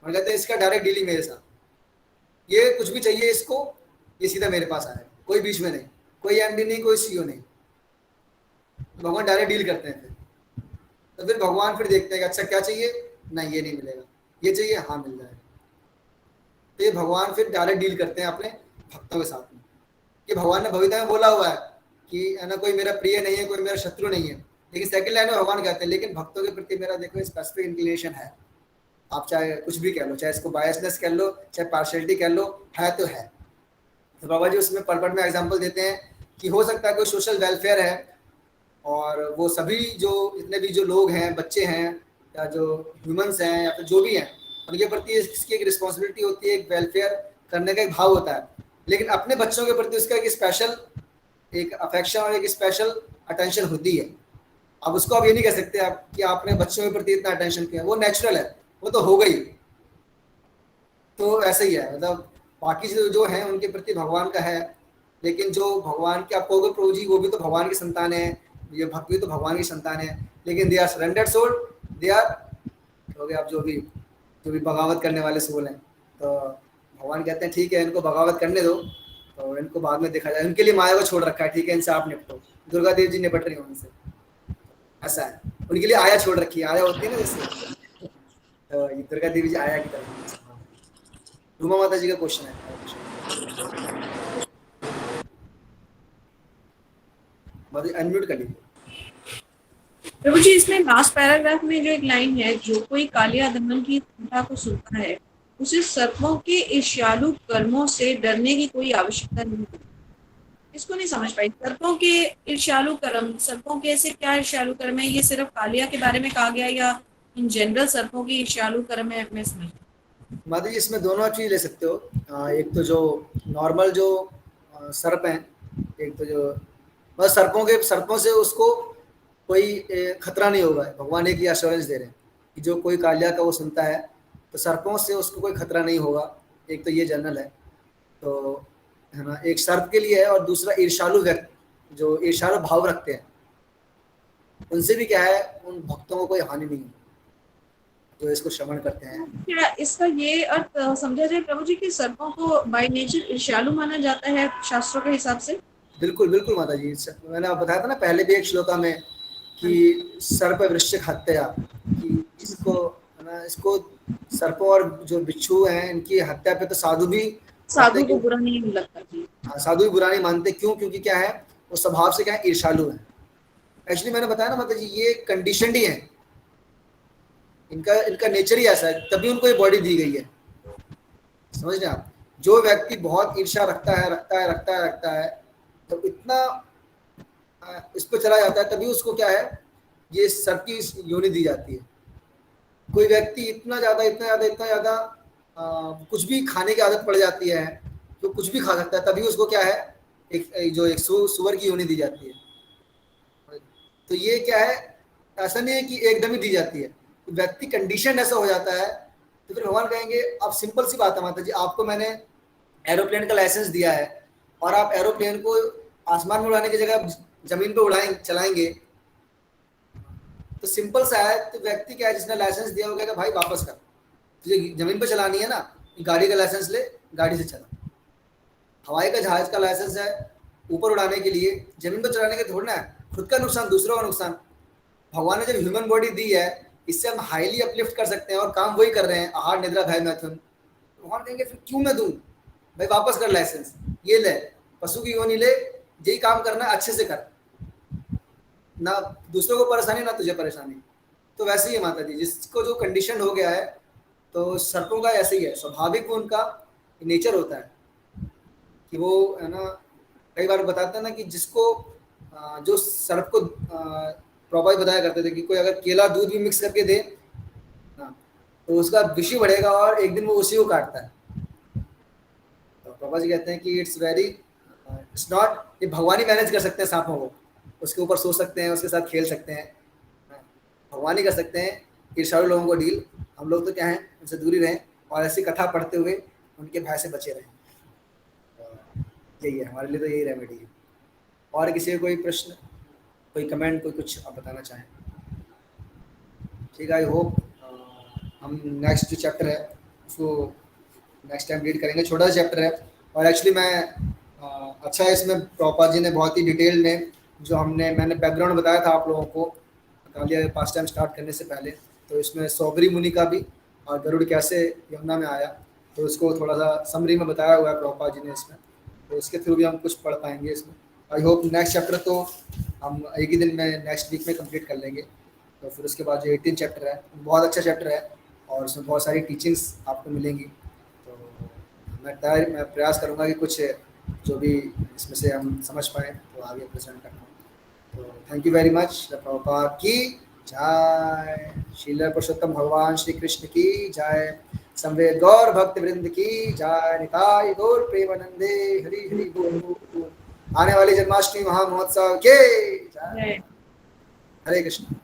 और कहते हैं इसका डायरेक्ट डीलिंग मेरे साथ, ये कुछ भी चाहिए इसको, ये सीधा मेरे पास आए, कोई बीच में नहीं, कोई एमडी नहीं, कोई सीईओ नहीं, भगवान डायरेक्ट डील करते हैं। तो फिर भगवान फिर देखते हैं कि अच्छा क्या चाहिए, नहीं ये नहीं मिलेगा, ये चाहिए, हाँ मिल जाएगा। तो ये भगवान फिर डायरेक्ट डील करते हैं अपने भक्तों के साथ में। कि भगवान ने भविष्य में बोला हुआ है कि है ना, कोई मेरा प्रिय नहीं है, कोई मेरा शत्रु नहीं है, लेकिन सेकंड लाइन में भगवान कहते हैं लेकिन भक्तों के प्रति मेरा देखो स्पेसिफिक इंक्लिनेशन है। आप चाहे कुछ भी कह लो, चाहे इसको बायसनेस कह लो, चाहे पार्शियलिटी कह लो, है तो है। तो बाबा जी उसमें परपट में एग्जाम्पल देते हैं कि हो सकता है कोई सोशल वेलफेयर है और वो सभी जो इतने भी जो लोग हैं, बच्चे हैं या जो ह्यूमंस हैं या फिर जो भी हैं, उनके प्रति इसकी एक रिस्पॉन्सिबिलिटी होती है, एक वेलफेयर करने का एक भाव होता है, लेकिन अपने बच्चों के प्रति उसका एक स्पेशल एक अफेक्शन और एक स्पेशल अटेंशन होती है। अब उसको आप ये नहीं कह सकते आप कि आपने बच्चों के प्रति इतना अटेंशन किया, वो नेचुरल है, वो तो हो गई। तो ऐसे ही है, मतलब बाकी जो हैं उनके प्रति भगवान का है, लेकिन जो भगवान के आप कहोगे प्रभु जी वो भी तो भगवान की संतान है, ये भक्त भी तो भगवान की संतान है, लेकिन they are surrendered soul, they are कहोगे आप जो भी बगावत करने वाले सोल हैं। तो भगवान कहते हैं ठीक है, इनको बगावत करने दो, तो इनको बाद में देखा जाए, उनके लिए माया को छोड़ रखा है, ठीक है, इनसे आप निपटो। दुर्गा देव जी निपट रही हैं उनसे, ऐसा है, उनके लिए आया छोड़ रखी है, आया होती है ना जैसे, तो ये दुर्गा देवी जी आया की तरह। रूमा माता जी का क्वेश्चन है, अनम्यूट कर लीजिए। प्रभु जी, इसमें लास्ट पैराग्राफ में जो एक लाइन है, जो कोई कालिया दमन की कथा को सुनता है उसे सर्पों के ईर्ष्यालु कर्मों से डरने की कोई आवश्यकता नहीं है। इसको नहीं समझ पाई, सर्पों के ईर्ष्यालु कर्म, सर्पों के ऐसे क्या ईर्ष्यालु कर्म है? ये सिर्फ कालिया के बारे में कहा गया या इन जनरल सर्पों के ईर्ष्यालु कर्म है? मैं समझ माता जी इसमें दोनों चीज ले सकते हो। एक तो जो नॉर्मल जो सर्प हैं, एक तो जो बस सर्पों से उसको कोई खतरा नहीं होगा। भगवान एक ही एश्योरेंस दे रहे हैं कि जो कोई कालिया का वो सुनता है तो सर्पों से उसको कोई खतरा नहीं होगा। एक तो ये जनरल है, तो है ना, एक सर्प के लिए है, और दूसरा ईर्ष्यालु व्यक्ति जो ईर्ष्यालु भाव रखते हैं उनसे भी क्या है, उन भक्तों को कोई हानि नहीं है जो इसको श्रवण करते हैं। क्या इसका ये अर्थ समझा जाए प्रभु जी कि सर्पों को बाय नेचर ईर्ष्यालु माना जाता है शास्त्रों के हिसाब से? बिल्कुल बिल्कुल माता जी, मैंने आप बताया था ना पहले भी एक श्लोका में कि सर्प वृश्चिक हत्या, कि इसको है ना, इसको सर्पों और जो बिच्छू हैं इनकी हत्या पे तो साधु को बुरा नहीं लगता जी। हाँ, साधु भी बुरा नहीं मानते। क्यों? क्योंकि क्या है, वो स्वभाव से क्या है, ईर्ष्यालु है। एक्चुअली मैंने बताया ना माता जी, ये कंडीशन ही है, इनका नेचर ही ऐसा है, तभी उनको ये बॉडी दी गई है। समझ रहे आप? जो व्यक्ति बहुत ईर्ष्या रखता है तो इतना इस पर चला जाता है, तभी उसको क्या है, ये सर्प की योनि दी जाती है। कोई व्यक्ति इतना ज्यादा कुछ भी खाने की आदत पड़ जाती है, तो कुछ भी खा सकता है, तभी उसको क्या है, एक सुअर की योनि दी जाती है। तो ये क्या है, ऐसा नहीं है कि एकदम ही दी जाती है, तो व्यक्ति कंडीशन ऐसा हो जाता है। तो फिर भगवान कहेंगे, अब सिंपल सी बात है माता जी, आपको मैंने एरोप्लेन का लाइसेंस दिया है और आप एरोप्लेन को आसमान में उड़ाने की जगह जमीन पे चलाएंगे, तो सिंपल सा है, तो व्यक्ति क्या है जिसने लाइसेंस दिया होगा कि भाई वापस कर, तुझे जमीन पे चलानी है ना, गाड़ी का लाइसेंस ले, गाड़ी से चला। हवाई का जहाज का लाइसेंस है ऊपर उड़ाने के लिए, जमीन पर चलाने के थोड़ा ना है, खुद का नुकसान दूसरों का नुकसान। भगवान ने जब ह्यूमन बॉडी दी है, इससे हम हाईली अपलिफ्ट कर सकते हैं और काम वही कर रहे हैं, आहार निद्रा भय मैथुन। भगवान कहेंगे फिर क्यों मैं दूं भाई, वापस कर लाइसेंस, ये ले, पशु की योनि ले, यही काम करना है, अच्छे से कर, ना दूसरों को परेशानी ना तुझे परेशानी। तो वैसे ही है माता जी, जिसको जो कंडीशन हो गया है, तो सर्पों का ऐसे ही है, स्वाभाविक उनका नेचर होता है कि वो है ना, कई बार बताते हैं ना कि जिसको जो सर्प को प्रॉपर बताया करते थे कि कोई अगर केला दूध भी मिक्स करके दे ना, तो उसका विष बढ़ेगा और एक दिन वो उसी को काटता है। तो प्रभा जी कहते हैं कि इट्स नॉट, ये भगवान ही मैनेज कर सकते हैं सांपों को, उसके ऊपर सो सकते हैं, उसके साथ खेल सकते हैं, भगवान ही कर सकते हैं ईर्ष्यालु लोगों को डील। हम लोग तो क्या है, उनसे दूरी रहें और ऐसी कथा पढ़ते हुए उनके भय से बचे रहें। यही है हमारे लिए, तो यही रेमेडी है। और किसी का कोई प्रश्न, कोई कमेंट, कोई कुछ आप बताना चाहें? ठीक है, आई होप हम नेक्स्ट जो चैप्टर है उसको नेक्स्ट टाइम रीड करेंगे। छोटा सा चैप्टर है और एक्चुअली मैं अच्छा है, इसमें प्रभुपाद जी ने बहुत ही डिटेल में जो मैंने बैकग्राउंड बताया था आप लोगों को कालिया पास टाइम स्टार्ट करने से पहले, तो इसमें सौबरी मुनि का भी और गरुड़ कैसे यमुना में आया, तो उसको थोड़ा सा समरी में बताया हुआ है प्रभुपाद जी ने इसमें, तो इसके थ्रू भी हम कुछ पढ़ पाएंगे इसमें। आई होप नेक्स्ट चैप्टर तो हम एक ही दिन में नेक्स्ट वीक में कंप्लीट कर लेंगे। तो फिर उसके बाद जो 18 चैप्टर है बहुत अच्छा चैप्टर है और उसमें बहुत सारी टीचिंग्स आपको मिलेंगी। तो मैं प्रयास करूँगा कि कुछ जो भी इसमें से हम समझ पाएँ तो आगे प्रेजेंट करना। तो thank you very much. Prabhupada की जय, श्रील पुरुषोत्तम भगवान श्री कृष्ण की जय, संवेद गौर भक्त वृंद की जय, निताई गौर प्रेमानंदे, हरि हरि बोल। आने वाली जन्माष्टमी महामहोत्सव के जय। हरे कृष्ण।